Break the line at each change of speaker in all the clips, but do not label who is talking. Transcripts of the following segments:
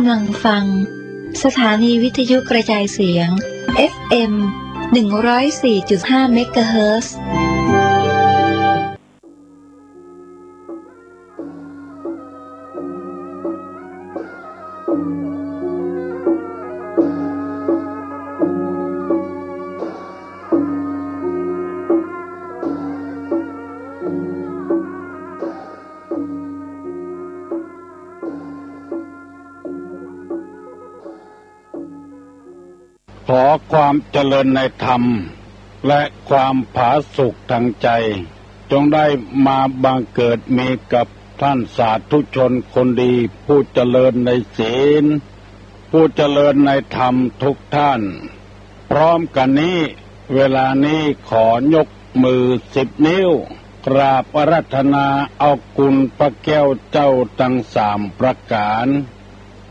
ำลังฟังสถานีวิทยุกระจายเสียง FM 104.5 เมกะเฮิรตซ์
ขอความเจริญในธรรมและความผาสุกทางใจจงได้มาบังเกิดมีกับท่านสาธุชนคนดีผู้เจริญในศีลผู้เจริญในธรรมทุกท่านพร้อมกันนี้เวลานี้ขอยกมือ10 นิ้วกราบอาราธนาเอาคุณพระแก้วเจ้าทั้ง3ประการ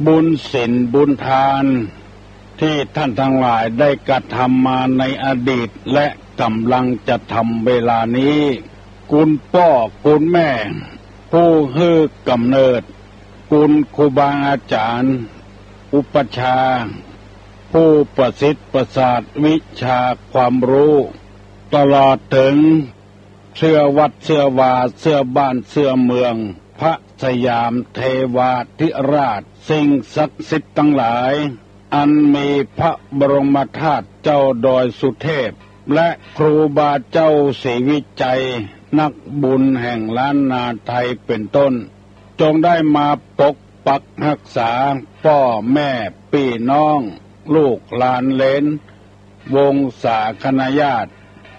บุญศีลบุญทานที่ท่านทั้งหลายได้กระทำมาในอดีตและกำลังจะทำเวลานี้คุณพ่อคุณแม่ผู้ให้กำเนิดคุณครูบาอาจารย์อุปชาผู้ประสิทธิ์ประสาทวิชาความรู้ตลอดถึงเสื้อวัดเสื้อวาเสื้อบ้านเสื้อเมืองพระสยามเทวาธิราชสิ่งศักดิ์สิทธิ์ทั้งหลายอันมีพระบรมธาตุเจ้าดอยสุเทพและครูบาเจ้าศรีวิจัยนักบุญแห่งล้านนาไทยเป็นต้นจงได้มาปกปักรักษาพ่อแม่พี่น้องลูกหลานเหลนวงศาคณาญาติ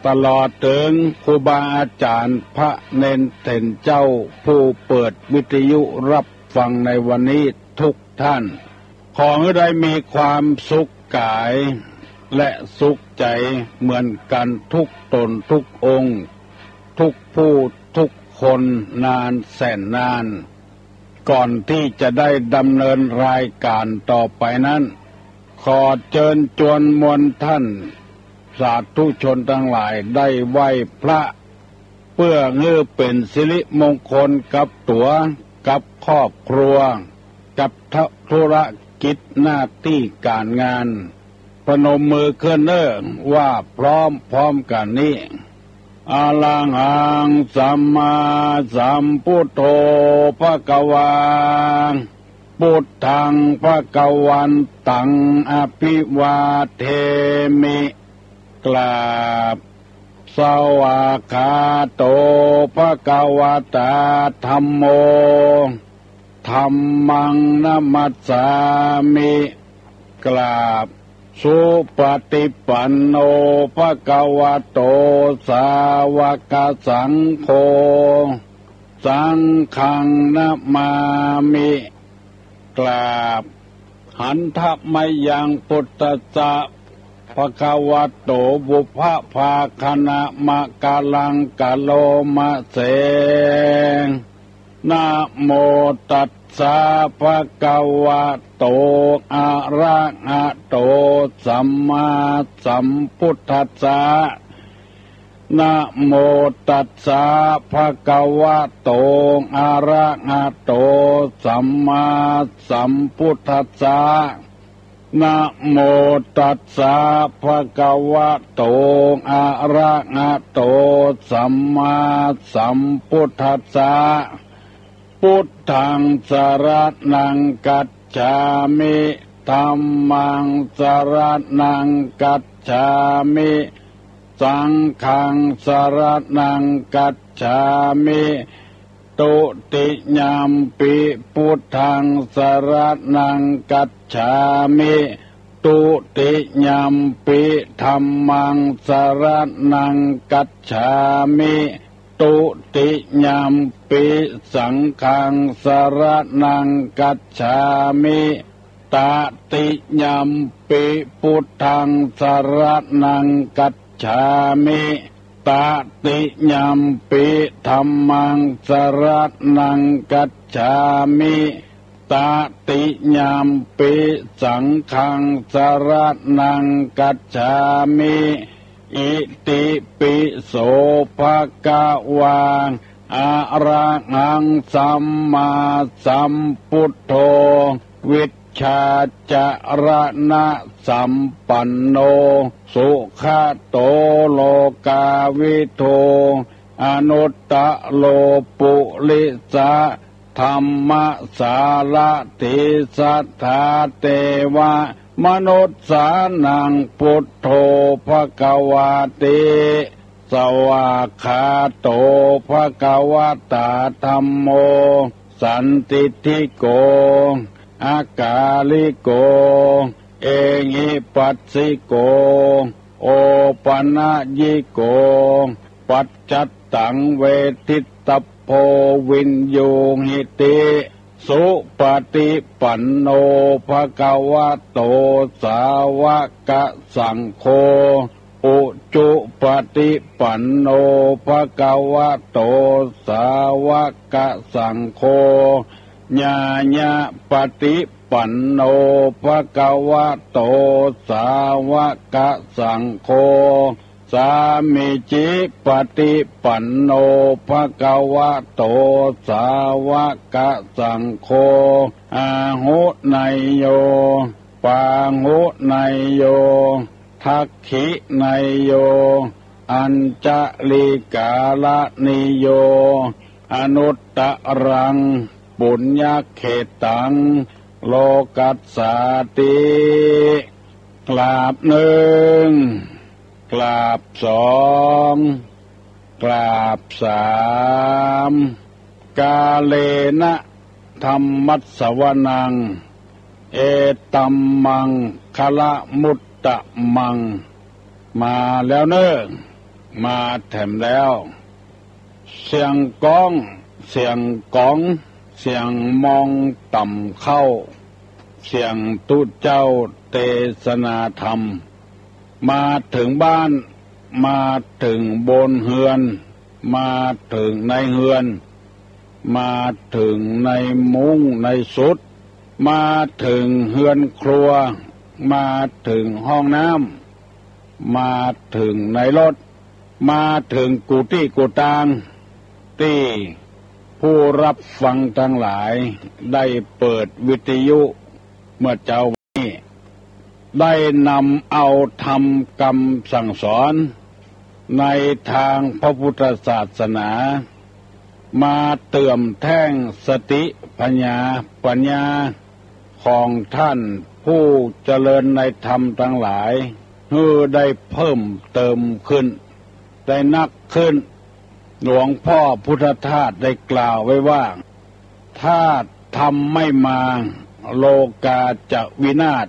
ตลอดถึงครูบาอาจารย์พระเนนเถรเจ้าผู้เปิดวิทยุรับฟังในวันนี้ทุกท่านขอให้ได้มีความสุขกายและสุขใจเหมือนกันทุกตนทุกองค์ทุกผู้ทุกคนนานแสนนานก่อนที่จะได้ดำเนินรายการต่อไปนั้นขอเชิญชวนมวลท่านสาธุชนทั้งหลายได้ไหว้พระเพื่อให้เป็นสิริมงคลกับตัวกับครอบครัวกับธุรกิจหน้าที่การงานพนมมือขึ้นว่าพร้อมกันนี้อะระหังสัมมาสัมพุทโธภควาพุทธังภควันตังอภิวาเทมิกราบสวากขาโตภควตาธัมโมธัมมังนะมัสสามิกราบสุปฏิปันโนภควโตสาวกสังโฆสังฆังนะมามิกราบหันทมยังพุทธัสสะภควโตบุพภาคณะมะกาลังกะโลมะเสนะโมตัสสะภะคะวะโตอะระหะโตสัมมาสัมพุทธัสสะนะโมตัสสะภะคะวะโตอะระหะโตสัมมาสัมพุทธัสสะนะโมตัสสะภะคะวะโตอะระหะโตสัมมาสัมพุทธัสสะพุทธังสรณังกัจฉามิธัมมังสรณังกัจฉามิสังฆังสรณังกัจฉามิตุติยัมปิพุทธังสรณังกัจฉามิตุติยัมปิธัมมังสรณังกัจฉามิตุติยัมปิสังฆังสรณังกัจฉามิตติยัมปิพุทธังสรณังกัจฉามิตติยัมปิธัมมังสรณังกัจฉามิตติยัมปิสังฆังสรณังกัจฉามิอิติปิโสภะคะวาอะระหังสัมมาสัมพุทโธวิช ชาจารณะสัมปันโนสุขโตโลกาวิโทอนุตตะโลปุริสะธรรมสารติสัทธาเตวะมนุสสานังพุทโธภควาติสวากขาโตภควตาธัมโมสันติทิโกอากาลิโกเอหิปัสสิโกโอปนะยิโกปัจจัตตังเวทิตโพวินโยหิติสุปฏิปันโนภควโตสาวกสังโฆอุจุปฏิปันโนภควโตสาวกสังโฆญาญาปฏิปันโนภควโตสาวกสังโฆสามิจิปฏิปันโนภควโตสาวกสังโฆอาหุไนโยปาหุไนโยทักขิไนโยอัญจลิกาลนิโยอนุตตรังปุญญเขตังโลกัสสาติกราบหนึ่งกราบสองกราบสามกาเลนะธรรมัสสวนังเอตัมมังคะละมุตตะมังมาแล้วเน้อมาแถมแล้วเสียงก้องเสียงก้องเสียงมองต่ำเข้าเสียงตุเจ้าเทศนาธรรมมาถึงบ้านมาถึงบนเฮือนมาถึงในเฮือนมาถึงในมุ้งในสุดมาถึงเฮือนครัวมาถึงห้องน้ำมาถึงในรถมาถึงกุฏิกุฏางที่ผู้รับฟังทั้งหลายได้เปิดวิทยุเมื่อเจ้านี้ได้นำเอาธรรมคำสั่งสอนในทางพระพุทธศาสนามาเติมแท่งสติปัญญาของท่านผู้เจริญในธรรมทั้งหลายให้ได้เพิ่มเติมขึ้นได้นักขึ้นหลวงพ่อพุทธทาสได้กล่าวไว้ว่าถ้าธรรมไม่มาโลกาจะวินาศ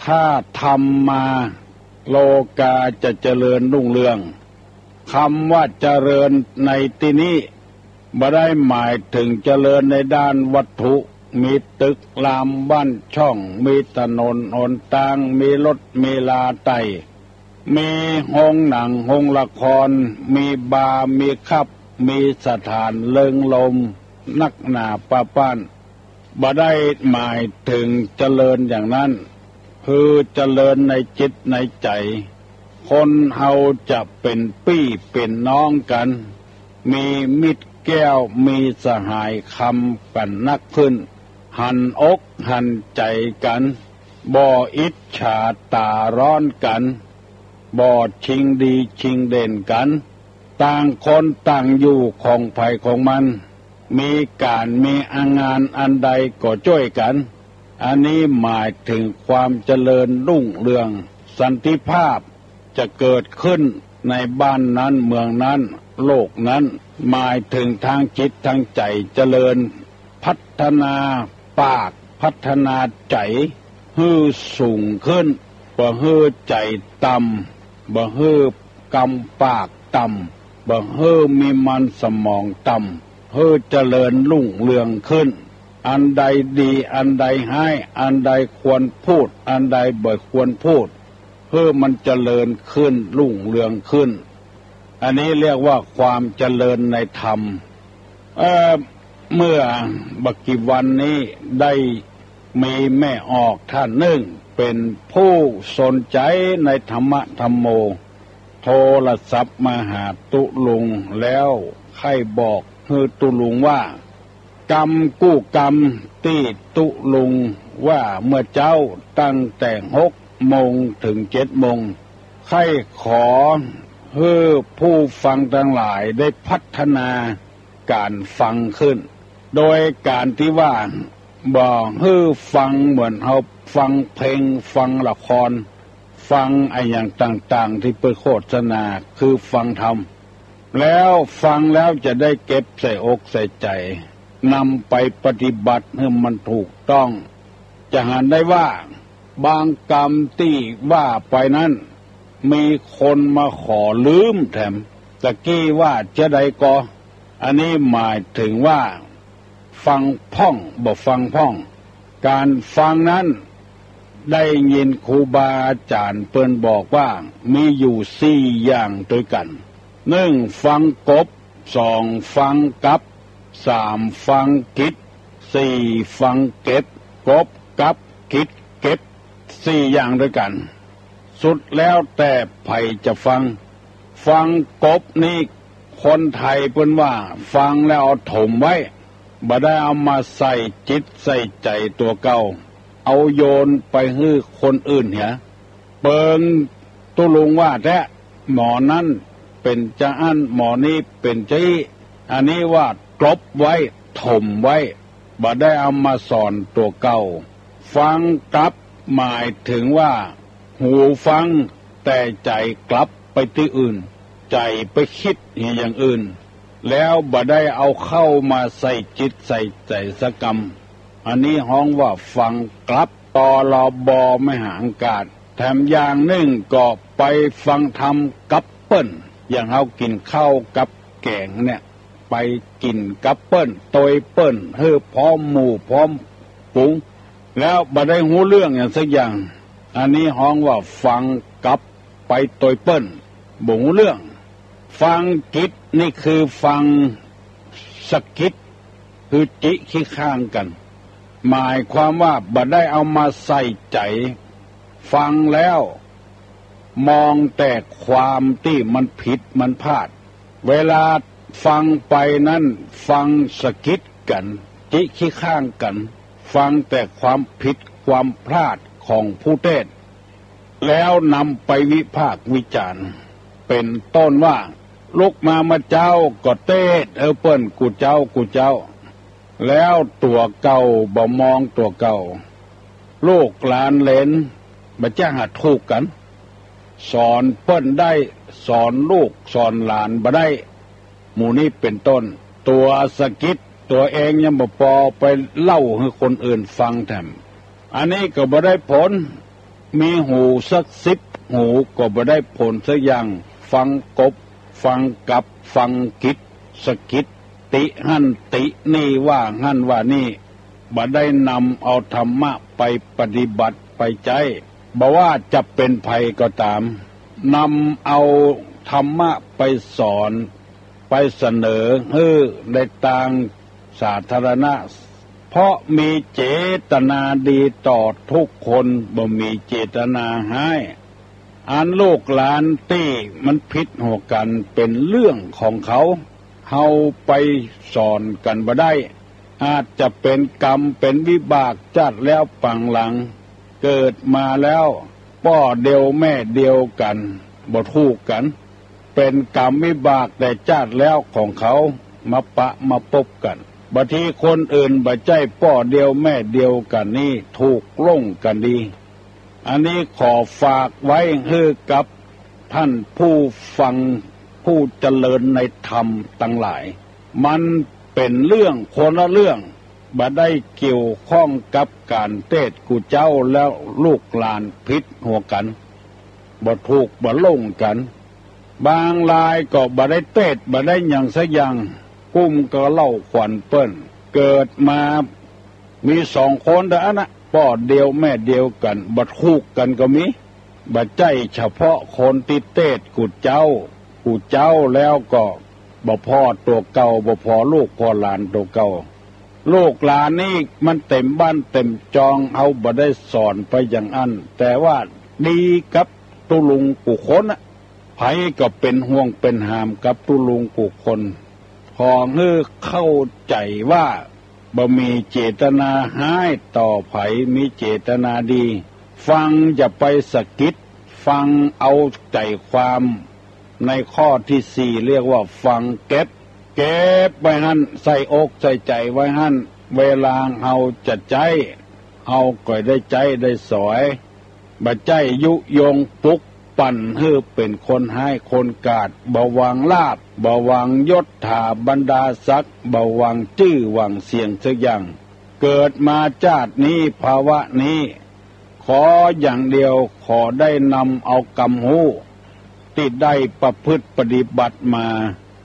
ถ้าธรรมมาโลกาจะเจริญรุ่งเรืองคำว่าเจริญในที่นี้ไม่ได้หมายถึงเจริญในด้านวัตถุมีตึกรามบ้านช่องมีถนนหนทางมีรถมีลาไตมีโรงหนังโรงละครมีบาร์มีคับมีสถานเลิงลมนักหนาป้าป้านบ่ได้หมายถึงเจริญอย่างนั้นคือเจริญในจิตในใจคนเฮาจะเป็นพี่เป็นน้องกันมีมิตรแก้วมีสหายคำกันนักขึ้นหันอกหันใจกันบ่อิจฉาตาร้อนกันบ่ชิงดีชิงเด่นกันต่างคนต่างอยู่ของไผของมันมีการมีงานอันใดก็ช่วยกันอันนี้หมายถึงความเจริญรุ่งเรืองสันติภาพจะเกิดขึ้นในบ้านนั้นเมืองนั้นโลกนั้นหมายถึงทางจิตทางใจเจริญพัฒนาปากพัฒนาใจให้สูงขึ้นบ่ให้ใจต่ำบ่ให้กำปากต่ำบ่ให้มีมันสมองต่ำให้เจริญรุ่งเรืองขึ้นอันใดดีอันใดให้อันใดควรพูดอันใดบ่ควรพูดเพื่อมันเจริญขึ้นรุ่งเรืองขึ้นอันนี้เรียกว่าความเจริญในธรรมเมื่อบักกี่วันนี้ได้มีแม่ออกท่านหนึ่งเป็นผู้สนใจในธรรมะธรรมโมโทรศัพท์มาหาตุลุงแล้วให้บอกคือตุลุงว่ากรรมกู้กรรมที่ตุลุง ว่าเมื่อเจ้าตั้งแต่6 โมงถึง7 โมงใครขอให้ผู้ฟังทั้งหลายได้พัฒนาการฟังขึ้นโดยการที่ว่าบอกให้ฟังเหมือนเราฟังเพลงฟังละครฟังไอ้อย่างต่างๆที่เปิดโฆษณาคือฟังธรรมแล้วฟังแล้วจะได้เก็บใส่อกใส่ใจนำไปปฏิบัติให้มันถูกต้องจะหันได้ว่าบางกรรมที่ว่าไปนั้นมีคนมาขอลืมแถมตะกี้ว่าจะได้ก็อันนี้หมายถึงว่าฟังพ่องบ่ฟังพ่องการฟังนั้นได้ยินครูบาอาจารย์เปิ้นบอกว่ามีอยู่4 อย่างด้วยกัน1ฟังกบ2ฟังกับ3ฟังกิจ4ฟังเก็บกบกับกิจเก็บ4 อย่างด้วยกันสุดแล้วแต่ไผจะฟังกบนี่คนไทยเปิ้นว่าฟังแล้วเอาถมไว้บ่ได้เอามาใส่จิตใส่ใจตัวเก่าเอาโยนไปให้คนอื่นเหรอเปิงตุลุงว่าแท้หมอนั้นเป็นจะอันหมอนี้เป็นจี้อันนี้ว่ากลบไว้ถมไว้บ่ได้เอามาสอนตัวเก่าฟังกลับหมายถึงว่าหูฟังแต่ใจกลับไปที่อื่นใจไปคิดอย่างอื่นแล้วบ่ได้เอาเข้ามาใส่จิตใส่ใจสกรรมอันนี้ฮ้องว่าฟังกลับตอรอบอไม่ห่างกาดแถมอย่างหนึ่งก็ไปฟังธรรมกับเปิ้นอย่างเฮากินข้าวกับแกงเนี่ยไปกินกับเปิ้นโตยเปิ้นเฮ้อพร้อมหมู่พร้อมปุ๋งแล้วบ่ได้หูเรื่องอย่างสักอย่างอันนี้ฮ้องว่าฟังกับไปโตยเปิ้นบ่หูเรื่องฟังกิจนี่คือฟังสกิจคือจิขี้ข้างกันหมายความว่าบ่ได้เอามาใส่ใจฟังแล้วมองแต่ความที่มันผิดมันพลาดเวลาฟังไปนั้นฟังสกิจกันจิขี้ข้างกันฟังแต่ความผิดความพลาดของผู้เทศน์แล้วนำไปวิพากษ์วิจารณ์เป็นต้นว่าลุกมาเจ้าก็เทศเปิ้นกูเจ้าแล้วตัวเก่าบ่มองตัวเก่าลูกหลานเหลนบ่จ้างหาถูกกันสอนเปิ้นได้สอนลูกสอนหลานบ่ได้หมู่นี้เป็นต้นตัวสกิดตัวเองยังบ่พอไปเล่าให้คนอื่นฟังแถมอันนี้ก็บ่ได้ผลมีหูสัก10 หูก็บ่ได้ผลสักอย่างฟังกบฟังกับฟังกิจสกิดติหั่นตินี่ว่าหั่นว่านี่บ่ได้นำเอาธรรมะไปปฏิบัติไปใจบ่ว่าจะเป็นภัยก็ตามนำเอาธรรมะไปสอนไปเสนอให้ได้ต่างสาธารณะเพราะมีเจตนาดีต่อทุกคนบ่มีเจตนาให้อันลูกหลานตี้มันผิดหัวกันเป็นเรื่องของเขาเฮาไปสอนกันบ่ได้อาจจะเป็นกรรมเป็นวิบากจัดแล้วปังหลังเกิดมาแล้วพ่อเดียวแม่เดียวกันบ่ถูกกันเป็นกรรมวิบากแต่จัดแล้วของเขามาปะมาปบกันบางทีคนอื่นบ่ใจพ่อเดียวแม่เดียวกันนี่ถูกล่งกันดีอันนี้ขอฝากไว้ให้กับท่านผู้ฟังผู้เจริญในธรรมทั้งหลายมันเป็นเรื่องคนละเรื่องบ่ได้เกี่ยวข้องกับการเทศน์กูเจ้าแล้วลูกหลานผิดหัวกันบ่ถูกบ่ลงกันบางรายก็บ่ได้เทศน์บ่ได้หยังสักอย่างกุ้มก็เล่าขวัญเปิ้นเกิดมามี2 คนเท่านั้นพ่อเดียวแม่เดียวกันบ่ถูกกันก็มีบ่ใจเฉพาะคนที่เทศน์กูเจ้าแล้วก็บ่พอตัวเก่าบ่พอลูกพอหลานตัวเก่าลูกหลานนี่มันเต็มบ้านเต็มจองเอาบ่ได้สอนไปอย่างอันแต่ว่าดีกับตุลุงกูคนน่ะไผก็เป็นห่วงเป็นหามกับตุลุงกูคนพอให้เข้าใจว่า บ่มีเจตนาห้ายต่อไผมีเจตนาดีฟังอย่าไปสะกิดฟังเอาใจความในข้อที่สี่เรียกว่าฟังเก็บไว้หั่นใส่อกใส่ใจไว้หั่นเวลาเฮาจะใจเฮาก็ได้ใจได้สอยบ่ใจยุยงปลุกปั่นให้เป็นคนให้คนกาดบ่หวังลาภบ่หวังยศถาบรรดาศักดิ์บ่หวังชื่อหวังเสียงสักอย่างเกิดมาชาตินี้ภาวะนี้ขออย่างเดียวขอได้นำเอากรรมหูที่ได้ประพฤติปฏิบัติมา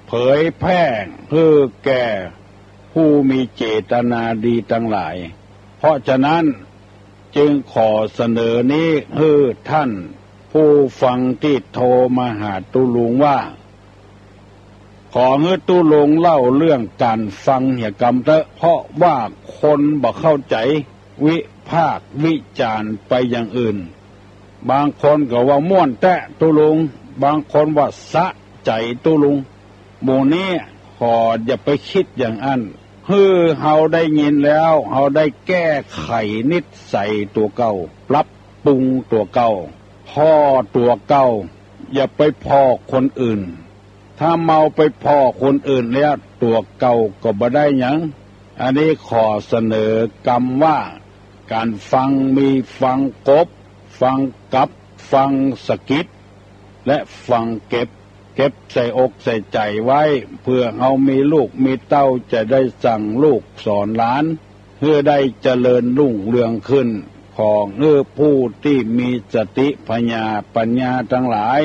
เผยแพร่เพื่อแก่ผู้มีเจตนาดีทั้งหลายเพราะฉะนั้นจึงขอเสนอนี้ให้ท่านผู้ฟังที่โทรมาหาตุลุงว่าขอให้ตุลุงเล่าเรื่องการฟังเหตุกรรมเถอะเพราะว่าคนบ่เข้าใจวิพากษ์วิจารณ์ไปอย่างอื่นบางคนก็ว่าม่วนแตะตุลุงบางคนว่าสะใจตุลุงหมู่นี้ขออย่าไปคิดอย่างนั้นเฮาได้ยินแล้วเฮาได้แก้ไขนิสัยตัวเก่าปรับปรุงตัวเก่าพ่อตัวเก่าอย่าไปพ่อคนอื่นถ้าเมาไปพ่อคนอื่นแล้วตัวเก่าก็บ่ได้หยังอันนี้ขอเสนอกรรมว่าการฟังมีฟังกบฟังกับฟังสะกิดและฟังเก็บใส่อกใส่ใจไว้เพื่อเอามีลูกมีเต้าจะได้สั่งลูกสอนหลานเพื่อได้เจริญรุ่งเรืองขึ้นของผู้ที่มีสติปัญญาทั้งหลาย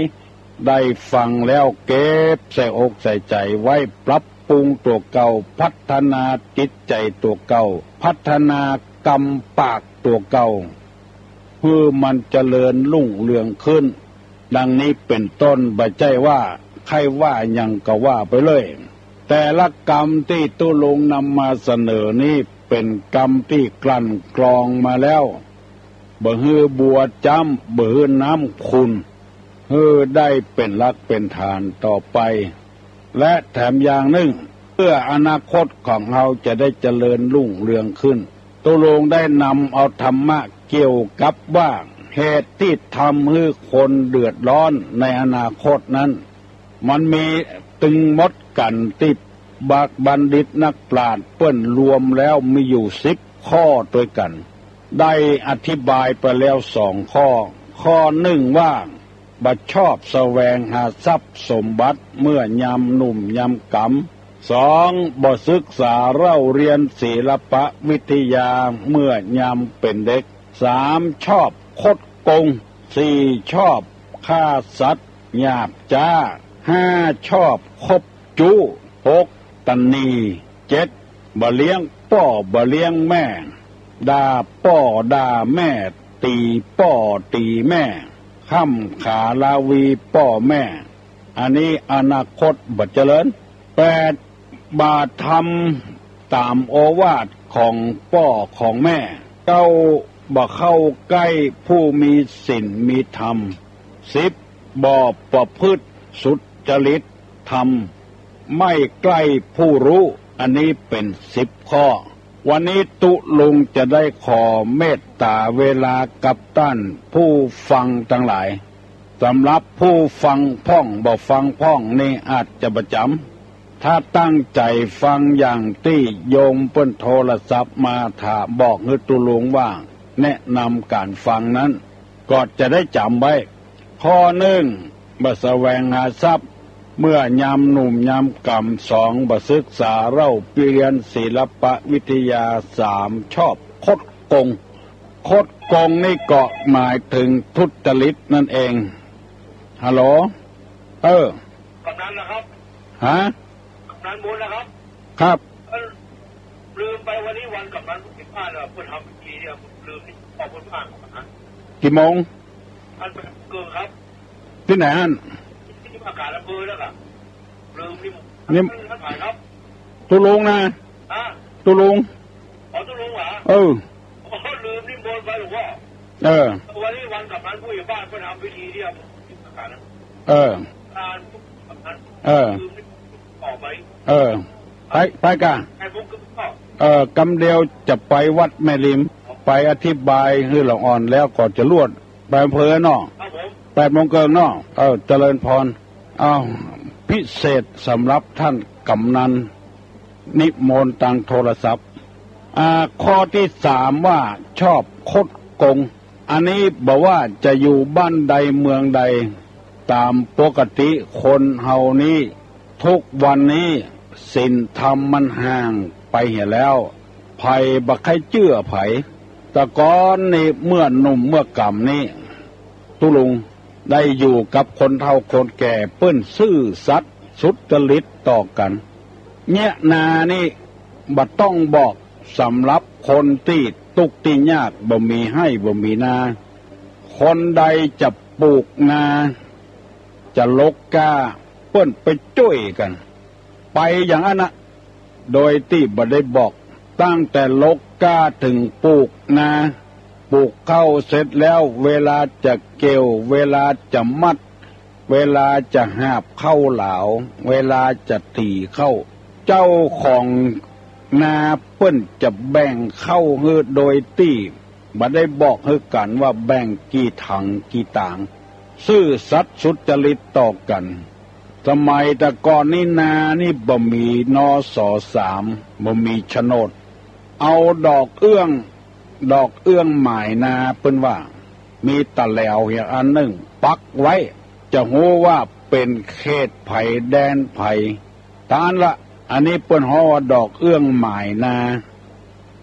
ได้ฟังแล้วเก็บใส่อกใส่ใจไว้ปรับปรุงตัวเก่าพัฒนาจิตใจตัวเก่าพัฒนากรรมปากตัวเก่าเพื่อมันเจริญรุ่งเรืองขึ้นดังนี้เป็นต้นบ่ใช่ว่าใครว่าหยังก็ว่าไปเลยแต่ละกรรมที่ตุลุงนำมาเสนอนี้เป็นกรรมที่กลั่นกรองมาแล้วบ่ฮือบัวจำบ่ฮือน้ำคุณฮือได้เป็นหลักเป็นฐานต่อไปและแถมอย่างหนึ่งเพื่ออนาคตของเราจะได้เจริญรุ่งเรืองขึ้นตุลุงได้นำเอาธรรมะเกี่ยวกับว่าเหตุที่ทำให้คนเดือดร้อนในอนาคตนั้นมันมีตึงมดกันที่บัณฑิตนักปราชญ์เปิ้นรวมแล้วมีอยู่10 ข้อด้วยกันได้อธิบายไปแล้ว2 ข้อหนึ่งว่าบ่ชอบแสวงหาทรัพย์สมบัติเมื่อยามหนุ่มยามกำ2บ่ศึกษาเล่าเรียนศิลปวิทยาเมื่อยามเป็นเด็ก3ชอบคดโกง4ชอบฆ่าสัตว์หยาบจ้า5ชอบคบจู้6ตันนี7บ่เลี้ยงพ่อบ่เลี้ยงแม่ด่าพ่อด่าแม่ตีพ่อตีแม่ค้ำขาลาวีพ่อแม่อันนี้อนาคตบ่เจริญ8บาททำตามโอวาทของพ่อของแม่9บ่เข้าใกล้ผู้มีศีลมีธรรม10บ่ประพฤติสุจริตธรรมไม่ใกล้ผู้รู้อันนี้เป็น10 ข้อวันนี้ตุลุงจะได้ขอเมตตาเวลากับท่านผู้ฟังทั้งหลายสำหรับผู้ฟังพ่องบ่ฟังพ่องนี่อาจจะประจำถ้าตั้งใจฟังอย่างที่โยมเปิ้นโทรศัพท์มาถามบอกให้ตุลุงว่าแนะนำการฟังนั้นก็จะได้จำไว้ข้อหนึ่งบ่แสวงหาทรัพย์เมื่อยามหนุ่มยามกำ2บ่ศึกษาเล่าเรียนศิลปวิทยา3ชอบคดโกงนี่ก็หมายถึงทุจริตนั่นเองฮัลโหล
กำนันนะครับ
ฮะ
กำนันบุญนะครับ
ครับ
ลืมไปวันนี้วันกำนัน15แล้วเพิ่นทำพิธีเนี่ยลืมนี่ออกเพิ่นผ่านนะ
กี่โมง
ท่านเป็นเกินครับ
ที่ไหนฮะ
ที่อากาศอำเภอแล้วก็ลืมนี่ท่านถ่ายครับ
ตุลุงนะตุลุง
ตุลุงเหรอลืมนี่บนไปหรือว่าวันนี้วันกำนันผู้ใหญ่บ้านเพิ่นทำพิธีเนี่ยอากาศนะการลืมนี่ออกไป
ไปกัน
ไอ้พวกก็
กำเดียวจะไปวัดแม่ริมไปอธิบายให้ละอ่อนแล้วก็จะลวดไปอำเภอเนาะ8 โมงเกินเนาะเจริญพรพิเศษสำหรับท่านกำนันนิมนต์ทางโทรศัพท์ข้อที่3ว่าชอบคดโกงอันนี้บอกว่าจะอยู่บ้านใดเมืองใดตามปกติคนเฮานี้ทุกวันนี้ศีลธรรมมันห่างไปเหี่ยแล้วไผบักใครเชื่อไผแต่ก่อนนี่เมื่อหนุ่มเมื่อกำนี้ตุลุงได้อยู่กับคนเฒ่าคนแก่เปิ้นซื่อสัตย์สุจริตต่อกันเนี่ยนานี่บ่ต้องบอกสำหรับคนที่ตุกที่ยากบ่มีให้บ่มีนาคนใดจะปลูกนาจะลกกาเปิ้นไปช่วยกันไปอย่างนั้นนะโดยที่บ่ได้บอกตั้งแต่ลกกาถึงปลูกนาปลูกเข้าเสร็จแล้วเวลาจะเกี่ยวเวลาจะมัดเวลาจะหาบเข้าเหลาเวลาจะตีเข้าเจ้าของนาเปิ้นจะแบ่งเข้าฮือโดยที่บ่ได้บอกฮือกันว่าแบ่งกี่ถังกี่ต่างซื่อสัตย์สุจริตต่อกันสมัยแต่ก่อนนี่นานี่บ่มีนส.3บ่มีโฉนดเอาดอกเอื้องหมายนาเปิ้นว่ามีตะแหลวอย่างอันหนึ่งปักไว้จะรู้ว่าเป็นเขตไผ่แดนไผ่ตานละอันนี้เปิ้นฮ้อว่าดอกเอื้องหมายนา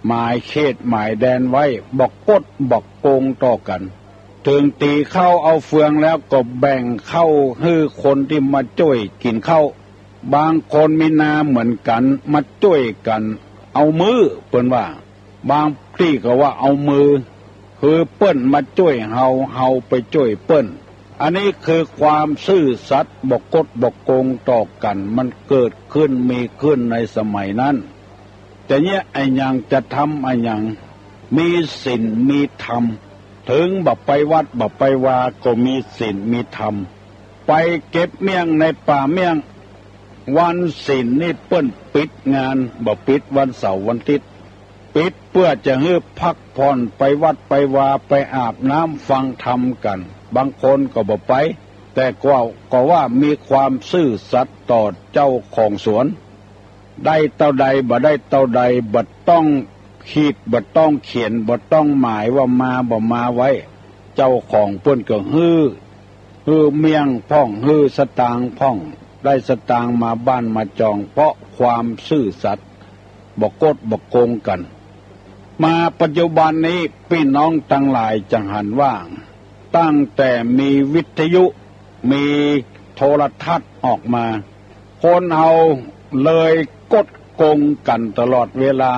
หมายเขตหมายแดนไว้บอกกดบอกโกงต่อกันถึงตีเข้าเอาเฟืองแล้วก็แบ่งเข้าให้คนที่มาช่วยกินข้าวบางคนมีนาเหมือนกันมาช่วยกันเอามือเปิ้นว่าบางที่ก็ว่าเอามือคือเปิ้นมาช่วยเฮาไปช่วยเปิ้นอันนี้คือความซื่อสัตย์บอกกดบอกโกงต่อกันมันเกิดขึ้นมีขึ้นในสมัยนั้นแต่เนี่ยไอ้ยังจะทำไอ้ยังมีศีลมีธรรมถึงบ่ไปวัดบ่ไปวาก็มีศีลมีธรรมไปเก็บเมี่ยงในป่าเมี่ยงวันศีลนี่เปิ้นปิดงานบ่ปิดวันเสาร์วันอาทิตย์ปิดเพื่อจะให้พักผ่อนไปวัดไปวาไปอาบน้ำฟังธรรมกันบางคนก็บ่ไปแต่ก็ว่ามีความซื่อสัตย์ต่อเจ้าของสวนได้เท่าใดบ่ได้เท่าใดบ่ต้องขีดบ่ต้องเขียนบ่ต้องหมายว่ามาบ่มาไว้เจ้าของเพิ่นก็ฮื้อเมียงพ่องฮื้อสตางค์พ่องได้สตางค์มาบ้านมาจองเพราะความซื่อสัตย์บ่กดบ่โกงกันมาปัจจุบันนี้พี่น้องทั้งหลายจังหันว่าตั้งแต่มีวิทยุมีโทรทัศน์ออกมาคนเอาเลยกดโกงกันตลอดเวลา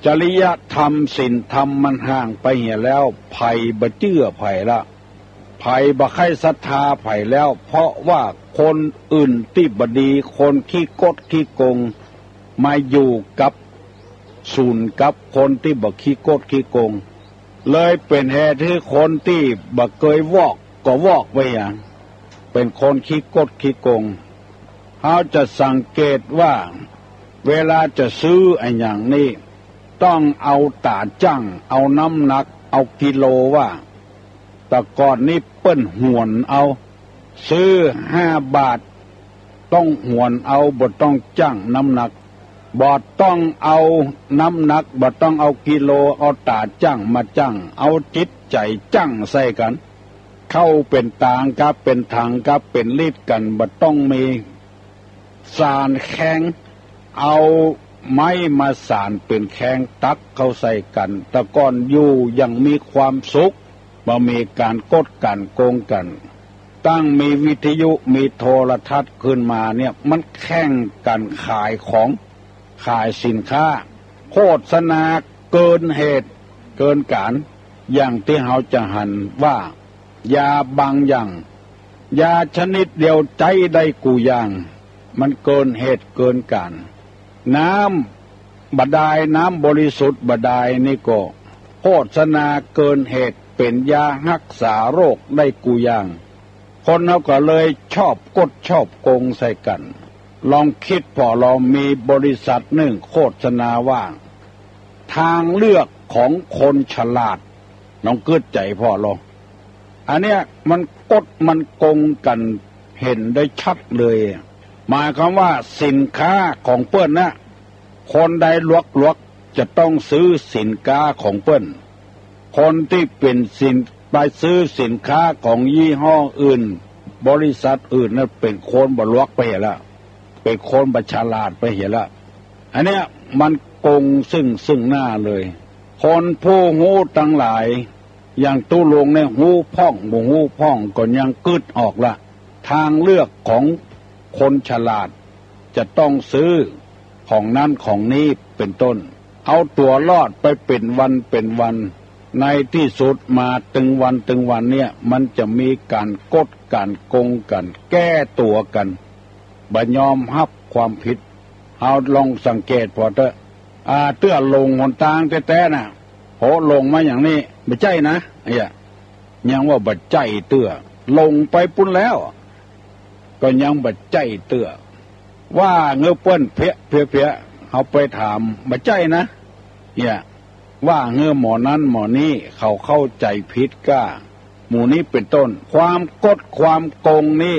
จริยธรรมศีลธรรมมันห่างไปเหี่ยแล้วไผบ่เชื่อไผละไผบ่ใครศรัทธาไผแล้วเพราะว่าคนอื่นที่บ่ดีคนขี้กดขี้โกงมาอยู่กับศูนย์กับคนที่บ่ขี้กดขี้โกงเลยเป็นเหตุที่คนที่บ่เคยวอกก็วอกไว้อย่างเป็นคนขี้กดขี้โกงเขาจะสังเกตว่าเวลาจะซื้อไอ้อย่างนี้ต้องเอาตาจั่งเอาน้ำหนักเอากิโลว่าแต่ก่อนนี้เปิ้นหวนเอาซื้อ5 บาทต้องหวนเอาบ่ต้องจั่งน้ำหนักบ่ต้องเอาน้ำหนักบ่ต้องเอากิโลเอาตาจั่งมาจั่งเอาจิตใจจั่งใส่กันเข้าเป็นตางกับเป็นถังกับเป็นลิตรกันบ่ต้องมีสารแข็งเอาไม้มาสานเป็นแข้งตักเข้าใส่กันแต่ก่อนอยู่ยังมีความสุขบ่มีการกดกันโกงกันตั้งมีวิทยุมีโทรทัศน์ขึ้นมาเนี่ยมันแข่งกันขายของขายสินค้าโฆษณาเกินเหตุเกินการอย่างที่เราจะหันว่ายาบางอย่างยาชนิดเดียวใจได้กูอย่างมันเกินเหตุเกินการน้ำบาดาลน้ำบริสุทธิ์บาดาลนี่ก็โฆษณาเกินเหตุเป็นยารักษาโรคได้กูอย่างคนเขาก็เลยชอบกดชอบโกงใส่กันลองคิดพอเรามีบริษัทหนึ่งโฆษณาว่า ทางเลือกของคนฉลาดน้องเกิดใจพ่อลงอันเนี้ยมันกดมันโกงกันเห็นได้ชัดเลยหมายความว่าสินค้าของเปิ้นนะคนใดลวกจะต้องซื้อสินค้าของเปิ้นคนที่เป็นไปซื้อสินค้าของยี่ห้ออื่นบริษัทอื่นนั่นเป็นคนบ่ลวกไปเห็นละเป็นคนบ่ฉลาดไปเห็นละอันเนี้ยมันโกงซึ่งหน้าเลยคนผู้หูทั้งหลายอย่างตู้ลงในหูพ่องบ่หูพ่องก็ยังกึดออกละทางเลือกของคนฉลาดจะต้องซื้อของนั้นของนี้เป็นต้นเอาตัวรอดไปเป็นวันในที่สุดมาตึงวันเนี่ยมันจะมีการกดการโกงกันแก้ตัวกันบ่ยอมรับความผิดเอาลองสังเกตพอเถอะเตื้อลงหนทางแท้ๆน่ะโหลงมาอย่างนี้บ่ใจนะยังว่าบ่ใจเตื้อลงไปปุ่นแล้วก็ยังบ่ใจเตื้อว่าเงือเปิ้นเพี้ยเอาไปถามบ่ใจนะว่าเงือหมอนั้นหมอนี้เขาเข้าใจผิดก้าหมู่นี้เป็นต้นความกดความโกงนี่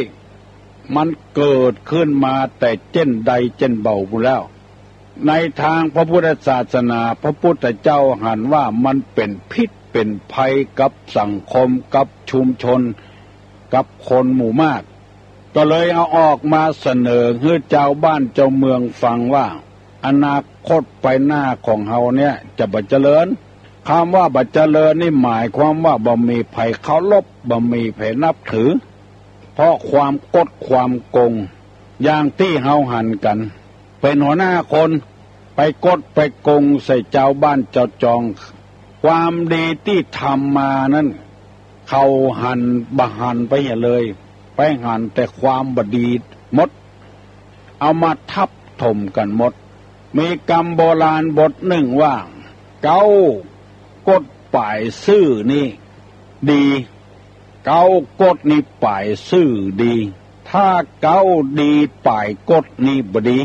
มันเกิดขึ้นมาแต่เจ้นใดเจ้นเบาบุแล้วในทางพระพุทธศาสนาพระพุทธเจ้าหันว่ามันเป็นพิษเป็นภัยกับสังคมกับชุมชนกับคนหมู่มากก็เลยเอาออกมาเสนอให้เจ้าบ้านเจ้าเมืองฟังว่าอนาคตไปหน้าของเฮาเนี่ยจะบ่เจริญคำว่าบ่เจริญนี่หมายความว่าบ่มีภัยเคารพบ่มีภัยนับถือเพราะความกดความโกงอย่างที่เฮาหันกันเป็นหัวหน้าคนไปกดไปโกงใส่เจ้าบ้านเจ้าจองความดีที่ทำมานั้นเขาหันบ่หันไปเลยไปหันแต่ความบดีหมดเอามาทับถมกันหมดมีคำโบราณบทหนึ่งว่าเก้ากดป่ายซื่อนี่ดีเก้ากดนี่ป่ายซื่อดีถ้าเก้าดีป่ายกดนี่บดี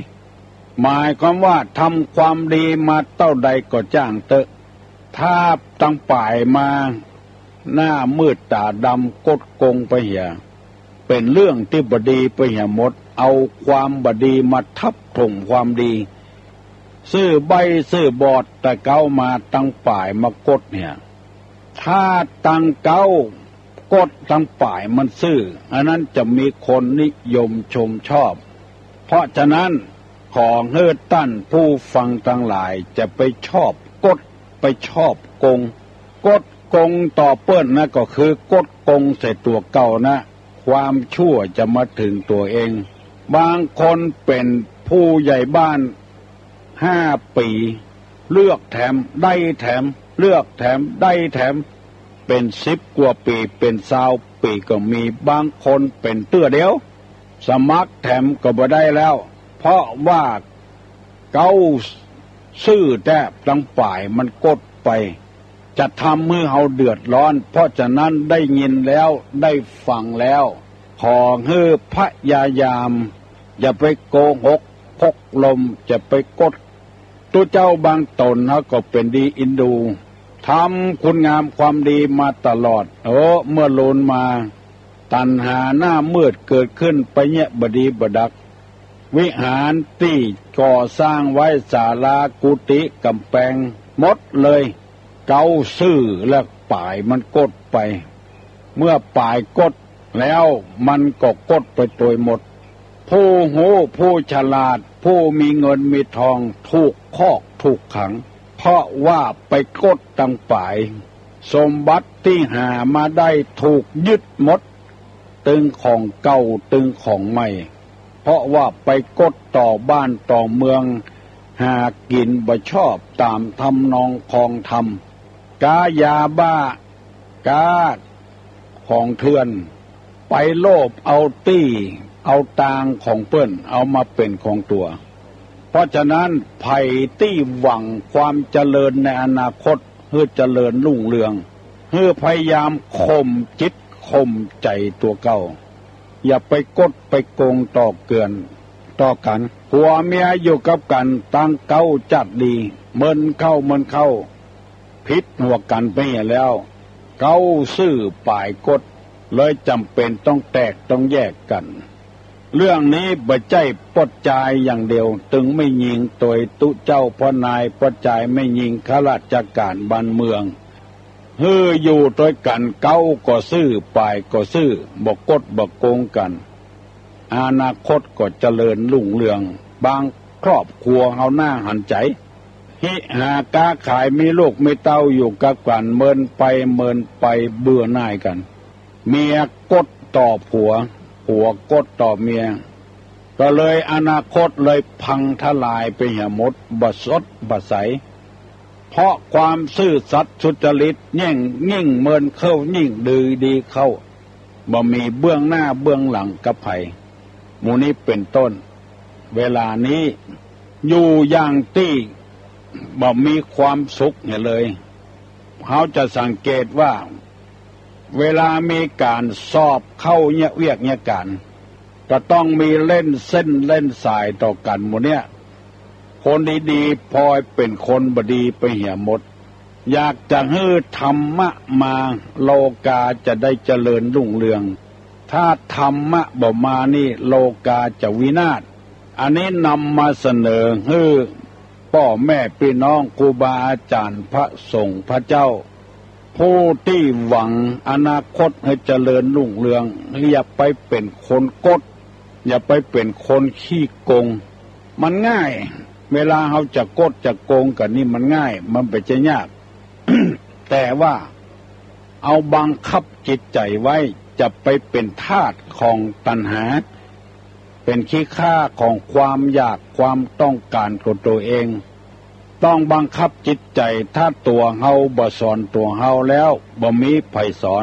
หมายความว่าทำความดีมาเท่าใดก็จ้างเตอะถ้าตั้งป่ายมาหน้ามืดตาดำกดโกงไปเหี่ยเป็นเรื่องที่บดีไปเหี่ยหมดเอาความบดีมาทับถมความดีซื้อใบซื้อบอดแต่เก้ามาตั้งป่ายมากดเนี่ยถ้าตั้งเก้ากดตั้งป่ายมันซื้ออันนั้นจะมีคนนิยมชมชอบเพราะฉะนั้นขอเฮือตั้นผู้ฟังทั้งหลายจะไปชอบกดไปชอบโกงกดโกงต่อเปิ้นนะก็คือกดโกงใส่ตัวเก่านะความชั่วจะมาถึงตัวเองบางคนเป็นผู้ใหญ่บ้าน5 ปีเลือกแถมได้แถมเลือกแถมได้แถมเป็น10 กว่าปีเป็น20 ปีก็มีบางคนเป็นเตื้อเดียวสมัครแถมก็บ่ได้แล้วเพราะว่าเก้าซื่อแทบตั้งป่ายมันกดไปจะทำมือเฮาเดือดร้อนเพราะฉะนั้นได้ยินแล้วได้ฟังแล้วขอให้พยายามอย่าไปโกหกพกลมจะไปกดตัวเจ้าบางตนเขาก็เป็นดีอินดูทำคุณงามความดีมาตลอดเมื่อโลนมาตัณหาหน้ามืดเกิดขึ้นไปเนี่ยบดีบดักวิหารที่ก่อสร้างไว้ศาลากุฏิกำแพงหมดเลยเกาซื่อและป่ายมันกดไปเมื่อป่ายกดแล้วมันก็กดไปโดยหมดผู้หูผู้ฉลาดผู้มีเงินมีทองถูกคอกถูกขังเพราะว่าไปกดตั้งป่ายสมบัติที่หามาได้ถูกยึดหมดตึงของเก่าตึงของใหม่เพราะว่าไปกดต่อบ้านต่อเมืองหากินบ่ชอบตามทำนองคองธรรมกายาบ้ากาของเถื่อนไปโลภเอาตี้เอาตางของเปิ้นเอามาเป็นของตัวเพราะฉะนั้นภัยที่หวังความเจริญในอนาคตเพื่อเจริญรุ่งเรืองเพื่อพยายามข่มจิตข่มใจตัวเก่าอย่าไปกดไปโกงต่อเกินต่อกันโก ผัวเมียอยู่กับกันตั้งเก้าจัดดีเมินเข้าพิษหัวกันไปแล้วเก้าซื่อป่ายกดเลยจำเป็นต้องแตกต้องแยกกันเรื่องนี้บ่ใจปดจายอย่างเดียวตึงไม่ยิงตัวตุเจ้าพ่อนายปดจายไม่ยิงข้าราชการบ้านเมืองอยู่ด้วยกันเก้าก็ซื่อป่ายก็ซื่อบ่กดบ่โกงกันอนาคตก็เจริญรุ่งเรืองบางครอบครัวเฮาหน้าหันใจหากาขายมีลูกมีเต้าอยู่กับกันเมินไปเบื่อหน่ายกันเมียกดต่อผัวกดต่อเมียก็เลยอนาคตเลยพังทลายไปเหี่ยหมดบ่สดบ่ใสเพราะความซื่อสัตย์สุจริตยิ่งเมินเข้ายิ่งดีเข้าบ่มีเบื้องหน้าเบื้องหลังกับไผหมู่นี้เป็นต้นเวลานี้อยู่อย่างที่บ่มีความสุขเนี่ยเลยเขาจะสังเกตว่าเวลามีการสอบเข้าเนี่ยเวียกเนี่ยการก็ต้องมีเล่นเส้นเล่นสายต่อกันหมดเนี่ยคนดีๆพลอยเป็นคนบดีไปเหี่ยหมดอยากจะให้ธรรมะมาโลกาจะได้เจริญรุ่งเรืองถ้าธรรมะบ่มานี่โลกาจะวินาศอันนี้นำมาเสนอให้พ่อแม่พี่น้องครูบาอาจารย์พระสงฆ์พระเจ้าผู้ที่หวังอนาคตให้เจริญรุ่งเรืองอย่าไปเป็นคนกดอย่าไปเป็นคนขี้โกงมันง่ายเวลาเขาจะกดจะโกงกันนี่มันง่ายมันเป็นจะยาก แต่ว่าเอาบังคับจิตใจไว้จะไปเป็นทาสของตัณหาเป็นขี้ข้าของความอยากความต้องการของตัวเองต้องบังคับจิตใจถ้าตัวเฮาบ่สอนตัวเฮาแล้วบ่มีไผสอ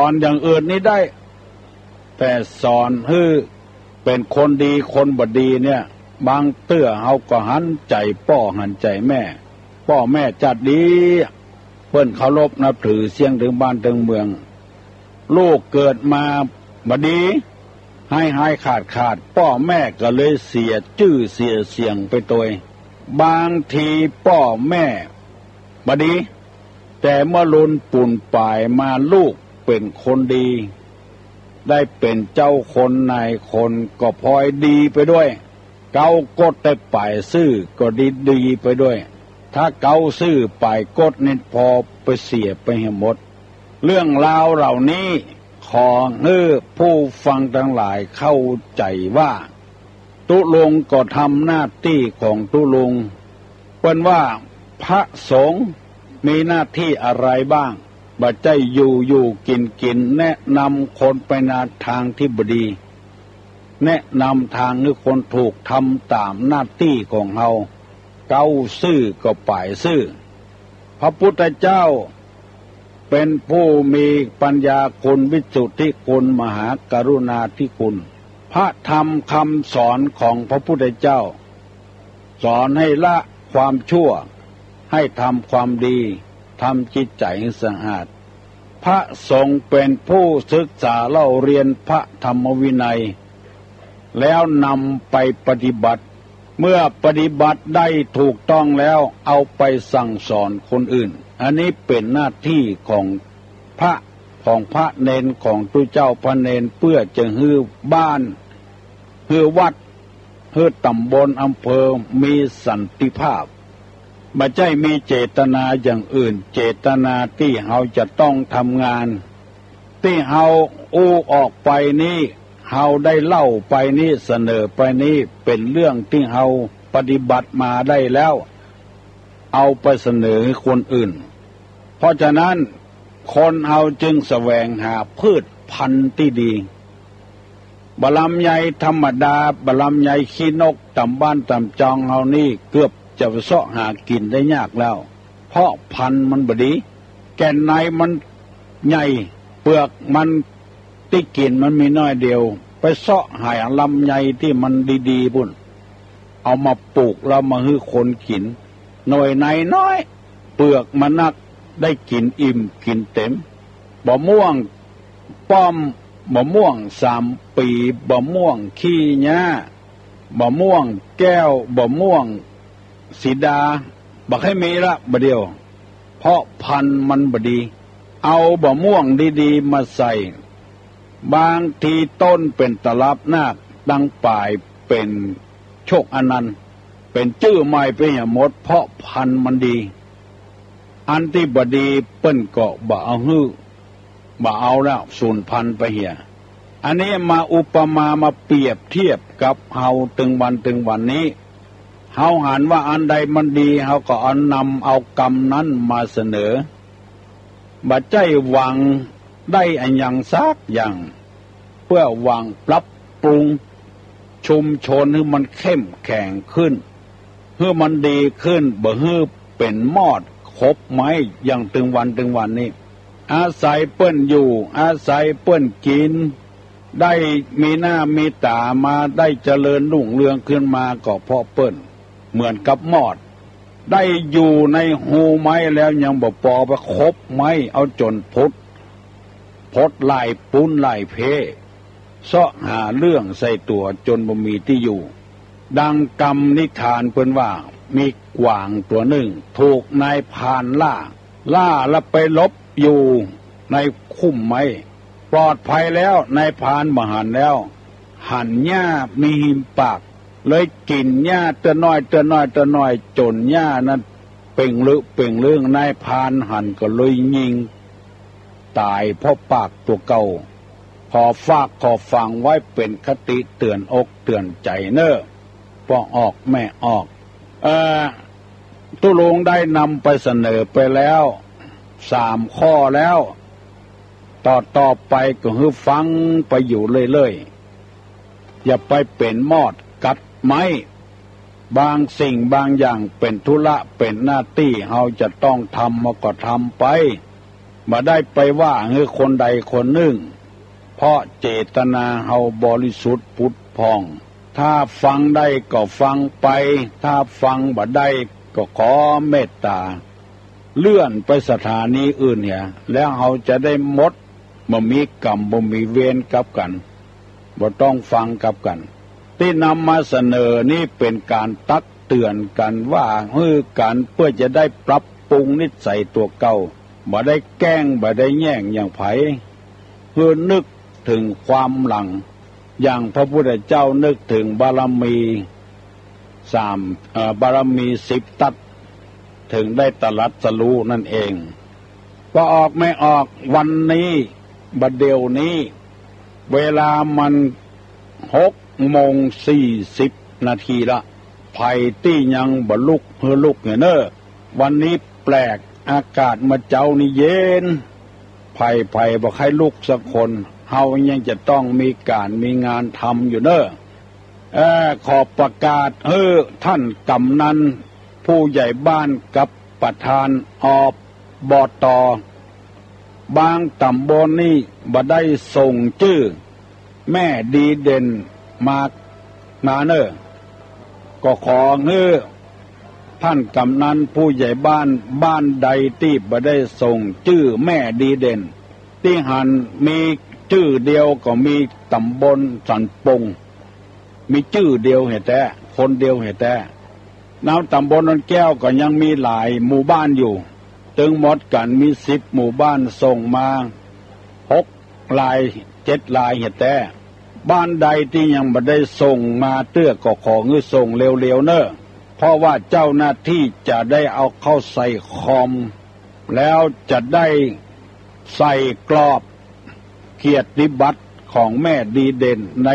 นอย่างอื่นนี้ได้แต่สอนให้เป็นคนดีคนบ่ดีเนี่ยบางเตื้อเฮาก็หันใจพ่อหันใจแม่พ่อแม่จัดดีเพิ่นเคารพนับถือเสียงถึงบ้านถึงเมืองลูกเกิดมาบ่ดีให้ขาดพ่อแม่ก็เลยเสียชื่อเสียเสียงไปตัวบางทีพ่อแม่บ่ดีแต่เมื่อลุนปุ่นป่ายมาลูกเป็นคนดีได้เป็นเจ้าคนนายคนก็พลอยดีไปด้วยเกากดได้ป่ายซื่อก็ดีไปด้วยถ้าเกาซื่อป่ายกดนี่พอไปเสียไปให้หมดเรื่องราวเหล่านี้ขอให้ผู้ฟังทั้งหลายเข้าใจว่าตุลงก็ทำหน้าที่ของตุลงเป็นว่าพระสงฆ์มีหน้าที่อะไรบ้างบ่ใจอยู่กินแนะนำคนไปในทางที่บดีแนะนำทางให้คนถูกทำตามหน้าที่ของเฮาเก้าซื่อก็ป่ายซื่อพระพุทธเจ้าเป็นผู้มีปัญญาคุณวิสุทธิคุณมหากรุณาธิคุณพระธรรมคำสอนของพระพุทธเจ้าสอนให้ละความชั่วให้ทำความดีทำจิตใจให้สะอาดพระสงฆ์เป็นผู้ศึกษาเล่าเรียนพระธรรมวินัยแล้วนำไปปฏิบัติเมื่อปฏิบัติได้ถูกต้องแล้วเอาไปสั่งสอนคนอื่นอันนี้เป็นหน้าที่ของพระเนนของตุเจ้าพระเนนเพื่อจะฮือบ้านฮือวัดฮือตำบลอำเภอมีสันติภาพไม่ใช่มีเจตนาอย่างอื่นเจตนาที่เฮาจะต้องทำงานที่เฮาอู้ออกไปนี้เฮาได้เล่าไปนี้เสนอไปนี้เป็นเรื่องที่เฮาปฏิบัติมาได้แล้วเอาไปเสนอให้คนอื่นเพราะฉะนั้นคนเฮาจึงแสวงหาพืชพันธุ์ที่ดีบะลำไยธรรมดาบะลำไยขี้นกตำบ้านตำจองเฮานี่เกือบจะเสาะหากินได้ยากแล้วเพราะพันธุ์มันบ่ดีแก่นในมันใหญ่เปลือกมันที่กินมันมีน้อยเดียวไปเสาะหาลำไยที่มันดีๆพุ่นเอามาปลูกแล้วมาให้คนกินหน่วยในน้อยเปลือกมันนักได้กินอิ่มกินเต็มบะม่วงป้อมบะม่วง3 ปีบะม่วงขี้หญ้า บะม่วงแก้วบะม่วงสีดาบักให้มีละบะเดียวเพราะพันธุ์มันบดีเอาบะม่วงดีๆมาใส่บางทีต้นเป็นตลับนาคดังป่ายเป็นโชคอนันต์เป็นชื่อใหม่ไปอย่างหมดเพราะพันธุ์มันดีอันที่บดีเปิ้นก็บ่เอาฮื้อบ่เอาแล้วสูญพันธุ์ไปเหี่ยอันนี้มาอุปมามาเปรียบเทียบกับเฮาตึงวันนี้เฮาหันว่าอันใดมันดีเฮาก็นำเอากรรมนั้นมาเสนอบ่ใจหวังได้อันยังซักอย่างเพื่อหวังปรับปรุงชุมชนให้มันเข้มแข็งขึ้นให้มันดีขึ้นบ่ให้เป็นมอดคบไม้อย่างตึงวันนี้อาศัยเปิ้นอยู่อาศัยเปิ้นกินได้มีหน้ามีตามาได้เจริญรุ่งเรืองขึ้นมาก็เพราะเปิ้นเหมือนกับมอดได้อยู่ในหูไม้แล้วยังบ่ปอไปคบไม้เอาจนพดลายปุ้นลายเพเสาะหาเรื่องใส่ตัวจนบ่มีที่อยู่ดังกรรมนิทานเพิ่นว่ามีกวางตัวหนึ่งถูกนายพรานล่าแล้วไปลบอยู่ในคุ้มไม้ปลอดภัยแล้วนายพรานมาหันแล้วหันหญ้ามีหิมปากเลยกินหญ้าเตือนน้อยจนหญ้านั้นเป่งเรื่องนายพรานหันก็เลยยิงตายเพราะปากตัวเก่าขอฝากขอฟังไว้เป็นคติเตือนอกเตือนใจเนอะพอออกแม่ออกตุลงได้นำไปเสนอไปแล้ว3 ข้อแล้วต่อไปก็ให้ฟังไปอยู่เรื่อยๆอย่าไปเป็นมอดกัดไม้บางสิ่งบางอย่างเป็นธุระเป็นหน้าที่เฮาจะต้องทำมาก็ทำไปมาได้ไปว่าให้คนใดคนหนึ่งเพราะเจตนาเฮาบริสุทธิ์พุทธพองถ้าฟังได้ก็ฟังไปถ้าฟังบ่ได้ก็ขอเมตตาเลื่อนไปสถานีอื่นเนี่ยแล้วเฮาจะได้หมดบ่มีกรรมบ่มีเวรกับกันบ่ต้องฟังกับกันที่นำมาเสนอนี่เป็นการตักเตือนกันว่ากันเพื่อจะได้ปรับปรุงนิสัยตัวเก่าบ่ได้แกล้งบ่ได้แย่งอย่างไผเพื่อนึกถึงความหลังอย่างพระพุทธเจ้านึกถึงบารมี10 ตัดถึงได้ตรัสรู้นั่นเองก็ออกไม่ออกวันนี้บัดเดี๋ยวนี้เวลามัน6:40 นาทีละไผ่ที่ยังบ่ลุกเนี่ยเนอะวันนี้แปลกอากาศมาเจ้านี่เย็นไผ่บ่ใครลุกสักคนเฮายังจะต้องมีการมีงานทำอยู่เนอะขอประกาศท่านกำนันผู้ใหญ่บ้านกับประธานอบต.บางตำบลนี่บ่ได้ส่งชื่อแม่ดีเด่นมาเนอะก็ขอท่านกำนันผู้ใหญ่บ้านใดที่บ่ได้ส่งชื่อแม่ดีเด่นที่หันมีชื่อเดียวก็มีตำบลสันปงมีชื่อเดียวเหตุแต่คนเดียวเหตุแต่แล้วตำบลนนแก้วก็ยังมีหลายหมู่บ้านอยู่ถึงหมดกันมี10 หมู่บ้านส่งมา6 ลาย 7 ลายเหตุแต่บ้านใดที่ยังบ่ได้ส่งมาเตื้อก็ขอส่งเร็วๆเนอะเพราะว่าเจ้าหน้าที่จะได้เอาเข้าใส่คอมแล้วจะได้ใส่กรอบเกียรติบัตรของแม่ดีเด่นใน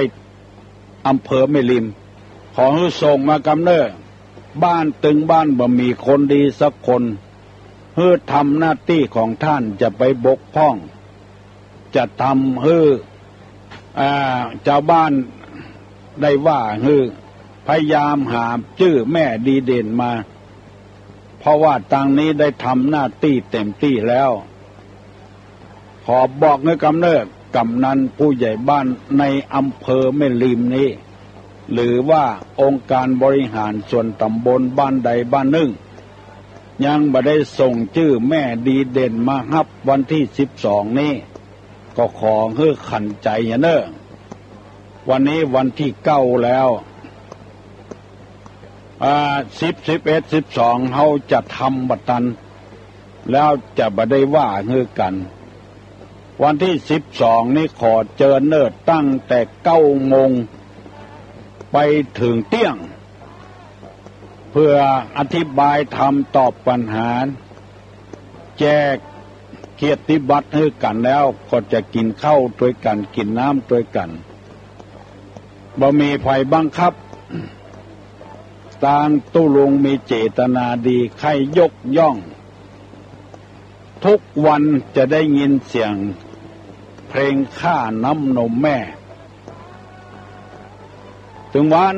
อำเภอแม่ริมขอให้ส่งมากำเนิดบ้านตึงบ้านบ่มีคนดีสักคนเพื่อทำหน้าที่ของท่านจะไปบกพร่องจะทำให้เจ้าบ้านได้ว่าพยายามหาชื่อแม่ดีเด่นมาเพราะว่าทางนี้ได้ทำหน้าที่เต็มที่แล้วขอบอกกำนันผู้ใหญ่บ้านในอำเภอแม่ริมนี้หรือว่าองค์การบริหารส่วนตำบลบ้านใดบ้านหนึ่งยังบ่ได้ส่งชื่อแม่ดีเด่นมารับวันที่12นี้ก็ขอให้ขันใจเนอะวันนี้วันที่9แล้ว 10 11 12เฮาจะทำบัดนั้นแล้วจะบ่ได้ว่าฮือกันวันที่12นี้ขอเจอเนิดตั้งแต่9 โมงไปถึงเที่ยงเพื่ออธิบายธรรมตอบปัญหาแจกเกียรติบัตรให้กันแล้วก็จะกินข้าวด้วยกันกินน้ำด้วยกันบ่มีไผบังคับต่างตู้ลงมีเจตนาดีใครยกย่องทุกวันจะได้ยินเสียงเพลงข้าน้ำนมแม่ถึงวั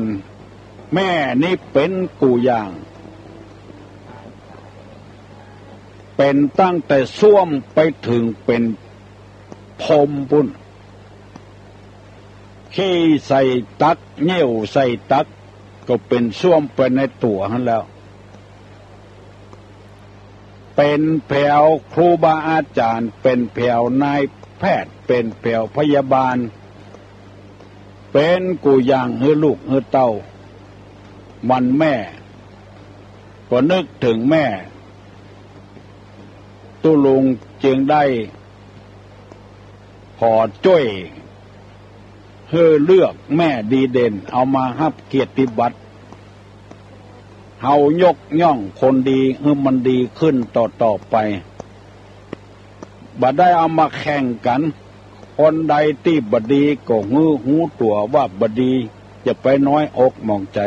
นแม่นี่เป็นกูอย่างเป็นตั้งแต่ส้วมไปถึงเป็นพรมปุ่นขี้ใส่ตักเงี้ยวใส่ตักก็เป็นส้วมไปในตัวนั่นแล้วเป็นแผวครูบาอาจารย์เป็นแผวนายแพทย์เป็นแผวพยาบาลเป็นกูอย่างให้ลูกให้เต้าวันแม่ก็นึกถึงแม่ตุลุงจึงได้ขอจ้วยเพื่อเลือกแม่ดีเด่นเอามารับเกียรติบัตรเฮายกย่องคนดีให้มันดีขึ้นต่อไปบ่ได้เอามาแข่งกันคนใดที่บดีก็หูตัวว่าบดีจะไปน้อยอกมองใจ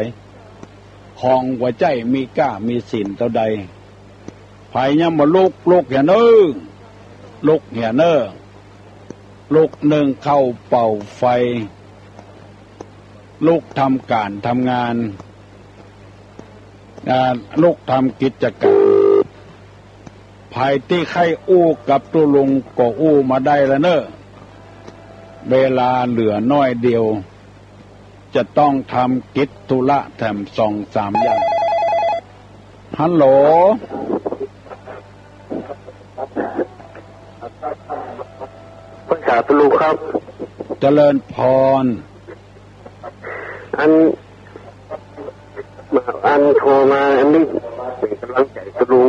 ของหัวใจมีกล้ามีศีลเท่าใดไผยังมาลุกเหียเน้อลุกเหียเน้อลุกหนึ่งเข้าเป่าไฟลุกทำการทำงานลุกทำกิจการภายที่ใครอู้กับตุลุงก็อู้มาได้แล้วเน้อเวลาเหลือน้อยเดียวจะต้องทำกิจธุระแถม2-3 อย่างฮัลโหล
ภาษาตุลุครับ
เจริญพร
อันโทรมาอันนี้เป็นกำลังใจตุลุง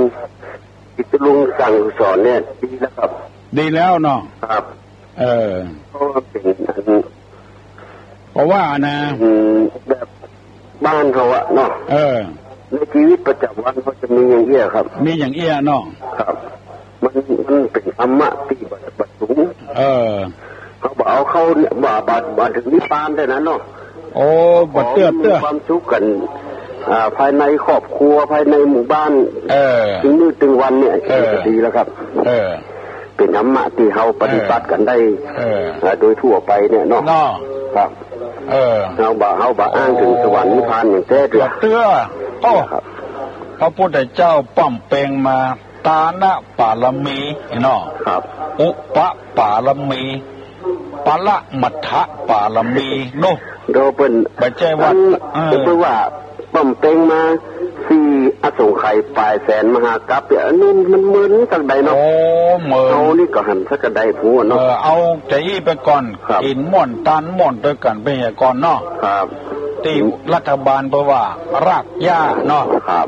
ที่ตุลุงสั่งสอนเนี่ยดีแล้วครับ
ดีแล้วเนาะ
ครับเพราะว่าเป็น
เพราะว่านะ
แบบบ้านเขาอะเนาะในชีวิตประจำวันเขาจะมีอย่างเอี้ยครับ
มีอย่างเอี้ยเนาะ
ครับมันเป็นธรรมะที่บัดสูงเขาบอกเอาเข้าเนี่ยบาถึงนิพพานได้นะเนาะ
โอ้บัดเตื้อ
ความสุขกันภายในครอบครัวภายในหมู่บ้านถึงมื้อถึงวันเนี่ยดีแล้วครับเป็นธรรมะที่เขาปฏิบัติกันได้โดยทั่วไปเนี่ยเนาะครับเขาบ่อ้างถึงสวรรค์นิพพานอย่างแท้จริง
เตื้อโอ้พระพุทธเจ้าป้อมเปงมาตานะปารมีเนาะอุปปารมีปะละมัทธะปารมีโน
โดเป็น
ไม่ใช่ว่า
เป็นว่าป้อมเปงมา4 อสงไขยปลายแสนมหากัปเนี่ยอันนี้มันเหมือนสักใดเนาะ
เหมือน
เอานี่ก็หันสักใดผู้เนาะ
เอาใจไปก่อนอินม่อนตานม่อนด้วยกันไปเหียก่อนเนาะ
ครับ
ที่รัฐบาลบอกว่ารากหญ้าเนาะ
ครับ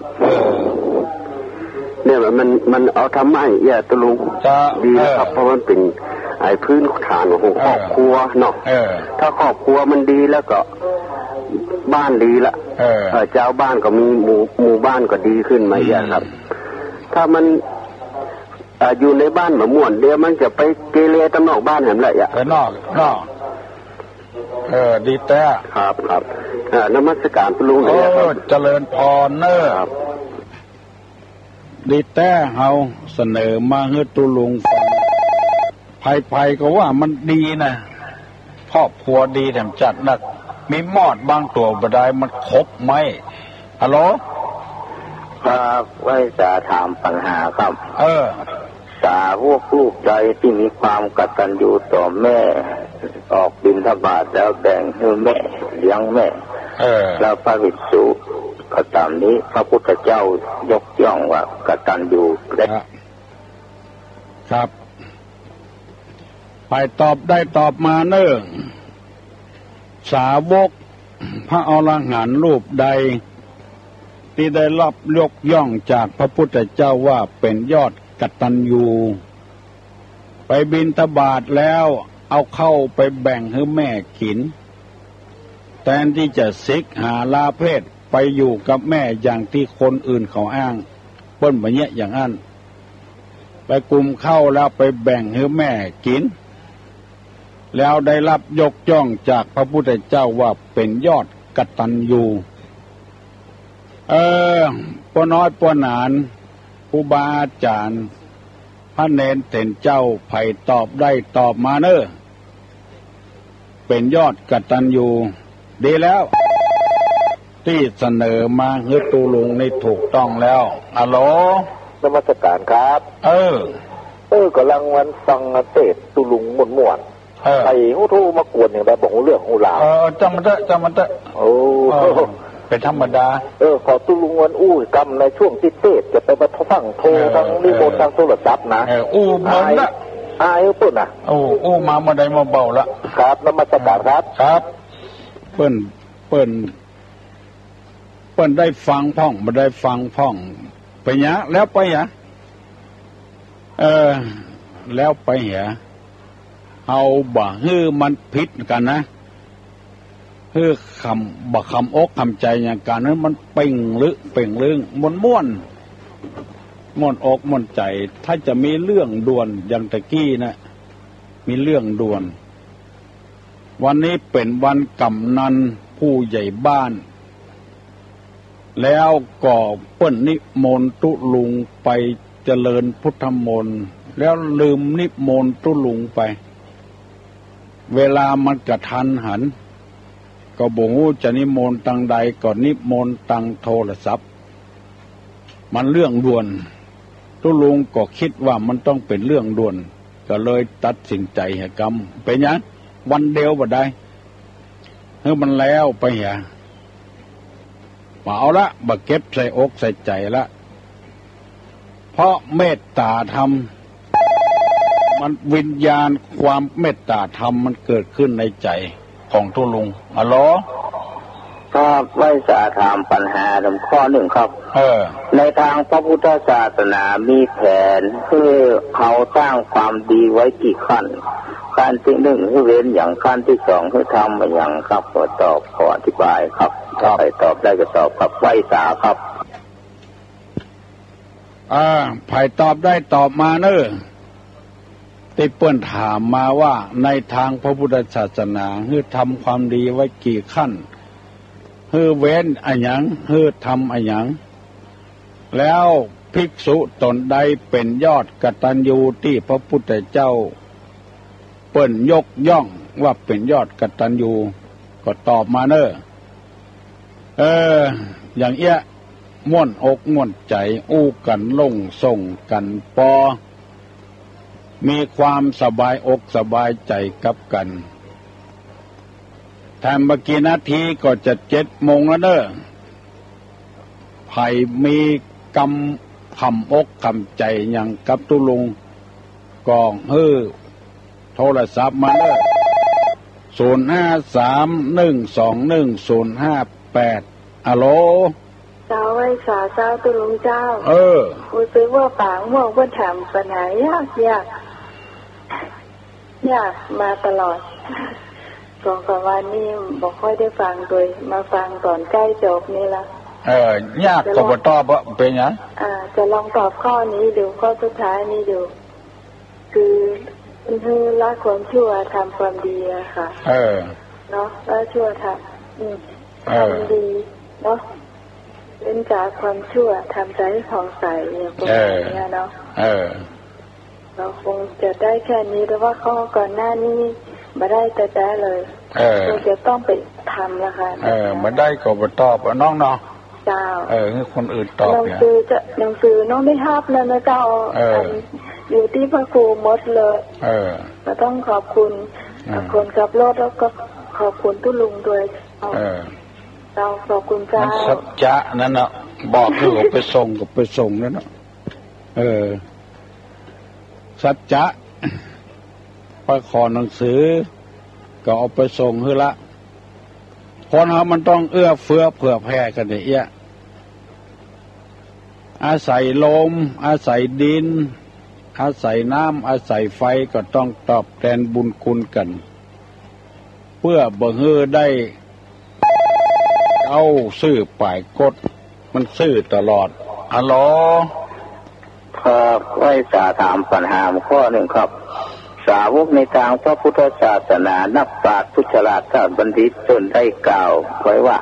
เนี่ยมันเอาทำไมอย่าตะลุงดีนะครับเพราะมันเป็นไอ้พื้นฐานของครอบครัวเนาะถ้าครอบครัวมันดีแล้วก็บ้านดีละเจ้าบ้านก็มีหมู่บ้านก็ดีขึ้นมาอย่างครับถ้ามันอยู่ในบ้านมาม่วนเดี๋ยวมันจะไปเกเรตำนอกบ้านเห็นไรอ่ะ
นอกดีแต่
ครับนมัสการลุง
เลยครับเจริญพรเนอดีแต่เฮาเสนอมาให้ตุลุงฟังภัยก็ว่ามันดีนะครอบครัวดีแถมจัดนักมีมอดบางตัวบ่ได้มันครบไหมฮัลโหล
ครับว่าจะถามปัญหาครับสาวกลูกใจที่มีความกตัญญูต่อแม่ออกบิณฑบาตแล้วแบ่งให้แม่เลี้ยงแม่แล้วพระภิกษุก็ตามนี้พระพุทธเจ้ายกย่องว่ากตัญญู
ครับไปตอบได้ตอบมาเนิ่งสาวก พระอรหันต์รูปใดที่ได้รับยกย่องจากพระพุทธเจ้าว่าเป็นยอดกตัญญูไปบิณฑบาตแล้วเอาเข้าไปแบ่งให้แม่กินแทนที่จะสิกหาลาเพศไปอยู่กับแม่อย่างที่คนอื่นเขาอ้างเปิ้นบ่เนี่ยอย่างนั้นไปกุมเข้าแล้วไปแบ่งให้แม่กินแล้วได้รับยกย่องจากพระพุทธเจ้าว่าเป็นยอดกตัญญูป้าน้อยป้าหนานครูบาอาจารย์พระเนนเถนเจ้าไผ่ตอบได้ตอบมาเนอะเป็นยอดกตัญญูดีแล้วที่เสนอมาให้ตูลุงนี่ถูกต้องแล้วอะโหล
นมัสการครับกำลังวันฟังเทศตูลุงม่วนๆไอ้หูทูมากวนอย่างไรบอกเรื่องหูลาว
จำมันเถอะโอ้เป็นธรรมดา
ขอตูลุงวันอู้กรรมในช่วงที่เทศจะไปมาฟังโทรทางนิมนต์ทางโทรศัพท์นะ
อู้มันละ
อายปุ่นนะ
อู้มาเมื่อใดมาเบาละ
ครับนมัสการ
ครับเปิ้นได้ฟังพ่องมาได้ฟังพ่องไปหยะแล้วไปหยะแล้วไปหยะเอาบ่ฮื้อมันผิดกันนะฮื้อคำบ่คำอกคำใจอย่างการนั้นมันเป่งลึเป่งลึงม่วนอกม่วนใจถ้าจะมีเรื่องด่วนอย่างตะกี้นะมีเรื่องด่วนวันนี้เป็นวันกำนันผู้ใหญ่บ้านแล้วก็เปิ้นนิมนต์ตุลุงไปเจริญพุทธมนต์แล้วลืมนิมนต์ตุลุงไปเวลามันกระทันหันก็บ่ฮู้จะนิมนต์ตังใดก็นิมนต์ตังโทรศัพท์มันเรื่องด่วนตุลุงก็คิดว่ามันต้องเป็นเรื่องด่วนก็เลยตัดสินใจให้กรรมเป็นหยังวันเดียวบ่ได้เฮ้ยมันแล้วไปหะมาเอาละบ่เก็บใส่อกใส่ใจละเพราะเมตตาธรรมมันวิญญาณความเมตตาธรรมมันเกิดขึ้นในใจของทุลุงอะโหล
ครับไว้สาถามปัญหาข้อหนึ่งครับในทางพระพุทธศาสนามีแผนเพื่อเขาสร้างความดีไว้กี่ขั้นขั้นที่หนึ่งคือเว้นอย่างขั้นที่สองคือทำอย่างครับขอตอบขออธิบายครับถ้าใครตอบได้ก็ตอบครับไว้สาครับ
ไผ่ตอบได้ตอบมาเนอะที่เปิ้นถามมาว่าในทางพระพุทธศาสนาคือทำความดีไว้กี่ขั้นคือเว้นอะหยังคือทำอะหยังแล้วภิกษุตนใดเป็นยอดกตัญญูที่พระพุทธเจ้าเปิ้นยกย่องว่าเป็นยอดกตัญญูก็ตอบมาเนอะอย่างเอี้ยม่วนอกม่วนใจอู้กันลงส่งกันปอมีความสบายอกสบายใจกับกันแถมเมื่อกี้นาทีก็จะ7 โมงแล้วเนอะไผ่มีกำคำอกคำใจอย่างกับตุลุงกองโทรศัพท์มาเนอะ0531210058อะโหล
เจ้าไว้สาเจ้าตุลุงเจ้าคุยไปว่าปางว่าว่าถามปัญหายากมาตลอด2 วันนี้บอกค่อยได้ฟังโดยมาฟังตอนใกล้จบนี่ละ
ยากก็บ่ตอบเป็นหยัง
จะลองตอบข้อนี้ดูข้อสุดท้ายนี้ดูคือละความชั่วทำความดีอะค่ะเนาะละชั่วทำดีเนาะเป็นจากความชั่วทำใจผ่องใสอย่างนี้เนาะเราคงจะได้แค่นี้แต่ว่าข้อก่อนหน้านี้มาได้แต่เลยเราจะต้องไปทำละค่ะ
มาได้ก็บ่ตอบน้องเนาะ
เจ้า
ให้คนอื่นตอบ
เนี่ยหนังสือน้องได้ฮับแล้วนะเจ้าอยู่ที่พระครูหมดเลยเราต้องขอบคุณคนขับรถแล้วก็ขอบคุณตุลุงด้วยเราขอบคุณเจ้า
สัจจะนั่นน่ะบอกคือไปส่งก็ไปส่งนั่นน่ะสัจจะไปขอหนังสือก็เอาไปส่งให้ละ คนเรามันต้องเอื้อเฟื้อเผื่อแผ่กันเนี่ยอาศัยลมอาศัยดินอาศัยน้ำอาศัยไฟก็ต้องตอบแทนบุญคุณกันเพื่อบ่ฮื้อได้เอาซื่อป่ายกดมันซื่อตลอดฮัลโหล
ครับไว้สาถามปัญหาข้อหนึ่งครับสาวกในทางพระพุทธศาสนานักปราชญ์ผู้ฉลาดท่านบัณฑิตจนได้กล่าวไว้ว่า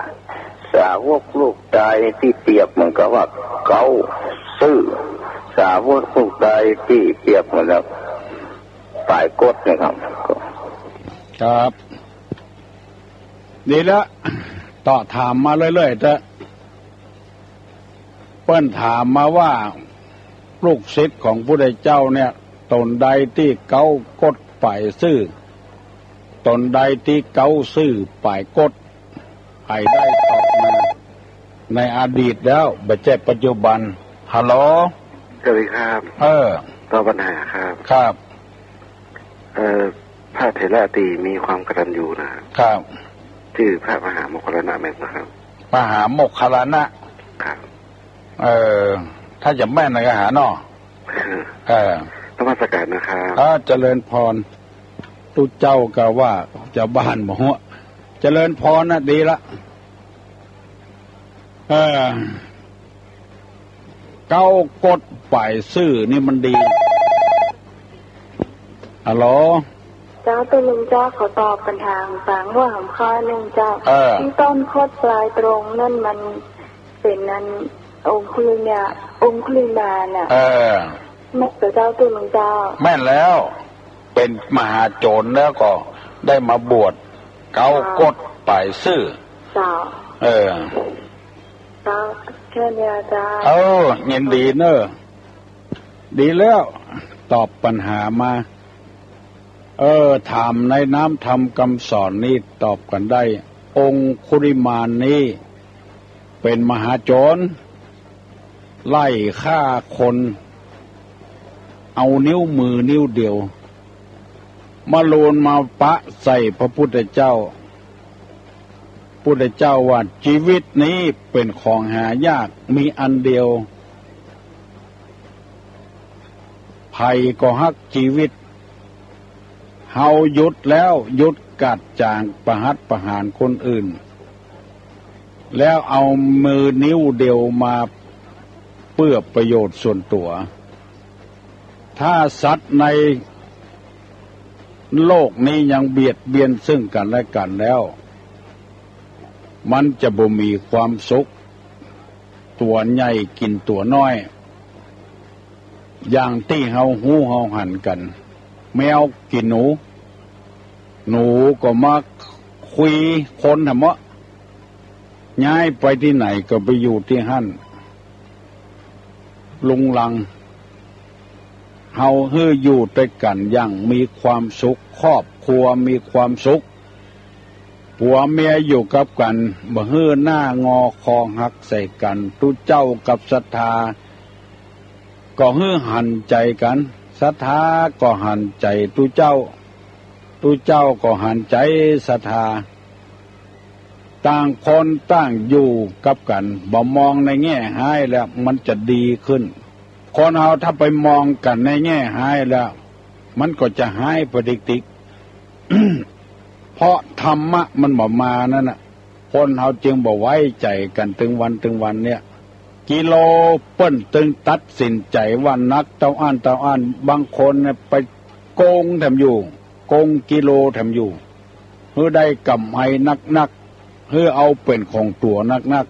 สาวกลูกใดที่เปรียบเหมือนกับว่าเกาซื่อสาวกลูกใดที่เปรียบเหมือนกับป่ายกดนะครับ
ครับดีแล้วต่อถามมาเรื่อยๆเถอะเปิ้นถามมาว่าลูกศิษย์ของพระพุทธเจ้าเนี่ยตนใดที่เกากดป่ายซื่อตนใดที่เกาซื่อป่ายกดให้ได้ตอบมาในอดีตแล้วบัจเจปัจจุบันฮัลโหล
สวัสดีครับตอบปัญหาครับ
ครับ
พระเถระตีมีความกตัญญูนะครับชื่อพระมหาโมคคัลลานะแม่นนะครับ
มหาโมคคัลลานะครับถ้าจะแม่นในกหาเนาะ
ธรรมสการนะครับ
เจริญพรตุเจ้าก็ว่าจะบ้านบ่ฮะเจริญพรนะดีละเก้ากดป่ายซื่อนี่มันดีฮัลโหล
เจ้าตัวลุงเจ้าเขาตอบกันทางฟังว่าหำข้อหนึ่งเจ้าที่ต้นโคตรปลายตรงนั่นมันเป็นนั้นองคุลิมาน่ะแม่ตัวเจ้าตัวลุงเจ้า
แม่นแล้วเป็นมหาโจรแล้วก็ได้มาบวชเก้ากดป่ายซื่อ
เจ้าเจ้าแค่นี้เจ้า
เงินดีเนอะดีแล้วตอบปัญหามาถามในน้ำธรรมคำสอนนี้ตอบกันได้องคุลิมานนี้เป็นมหาโจรไล่ฆ่าคนเอานิ้วมือนิ้วเดียวมาโลนมาปะใส่พระพุทธเจ้าพุทธเจ้าว่าชีวิตนี้เป็นของหายากมีอันเดียวภัยก็ฮักชีวิตเฮาหยุดแล้วหยุดกัดจางประหัตประหารคนอื่นแล้วเอามือนิ้วเดียวมาเพื่อประโยชน์ส่วนตัวถ้าสัตว์ในโลกนี้ยังเบียดเบียนซึ่งกันและกันแล้วมันจะบ่มีความสุขตัวใหญ่กินตัวน้อยอย่างที่เฮาหู้เฮาหันกันแมวกินหนูก็มาคุยคนทำวะย้ายไปที่ไหนก็ไปอยู่ที่หั่นลุงลังเฮาฮื้ออยู่ด้วยกันอย่างมีความสุขครอบครัวมีความสุขผัวเมียอยู่กับกันบ่ฮื้อหน้างอคอหักใส่กันตุเจ้ากับศรัทธาก็ฮื้อหันใจกันศรัทธาก็หันใจตุเจ้าก็หันใจศรัทธาต่างคนต่างอยู่กับกันบ่มองในแง่ร้ายแล้วมันจะดีขึ้นคนเราถ้าไปมองกันในแง่ร้ายแล้วมันก็จะหายไปดิก เพราะธรรมะมันบ่มานั่นน่ะคนเราจึงบ่ไว้ใจกันถึงวันเนี่ยกิโลเปิ้นตึงตัดสินใจว่านักเต้าอ้านบางคนเนี่ยไปโกงแถมอยู่โกงกิโลแถมอยู่เพื่อได้กำไรนักเพื่อเอาเป็นของตัวนัก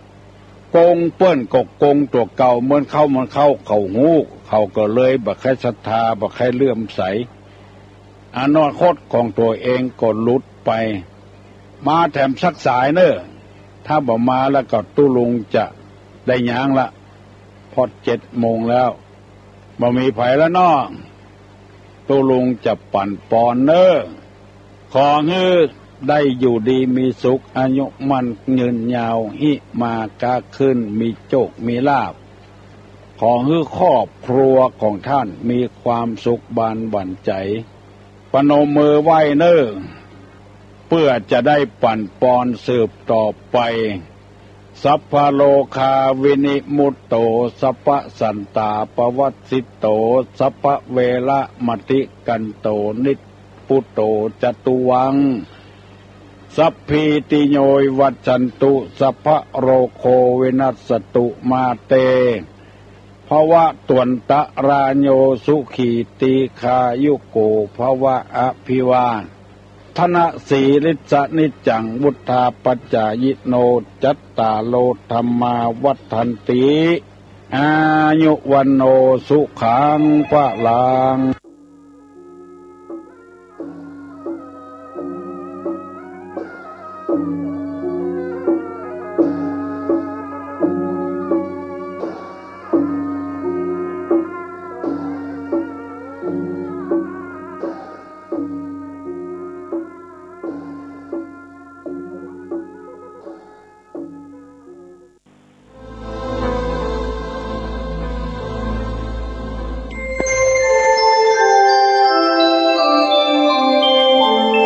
โกงเปิ้นก็โกงตัวเก่ามันเข้าเขาหูเขาก็เลยบ่ใครศรัทธาบ่ใครเลื่อมใสอนาคตของตัวเองก็หลุดไปมาแถมสักสายเนอะถ้าบ่มาแล้วก็ตุลุงจะได้หยางละพอ7 โมงแล้วบ่มีไผแล้วน้อตุลุงจะปั่นปอนเนอะขอให้ได้อยู่ดีมีสุขอายุมั่นยืนยาวหิมากาขึ้นมีโชคมีลาภขอให้ครอบครัวของท่านมีความสุขบานหวั่นใจปนมมือไหว้เนอะ พื่อจะได้ปั่นปอนสืบต่อไปสัพพโลคาวินิมุตโตสัพพสันตาปวัสสิโตสัพพเวละมติกันโตนิพุตโตจตุวังสัพพีติโยวัจจันตุสัพพะโรโควินัสตุมาเตภวะตวนตะราโยสุขีติคายุโกภวะอภิวาทนะสีลิสนิจังวุธาปัจจายโนจัตตาโลธรรมาวัฏันติอายุวันโนสุขังภะลัง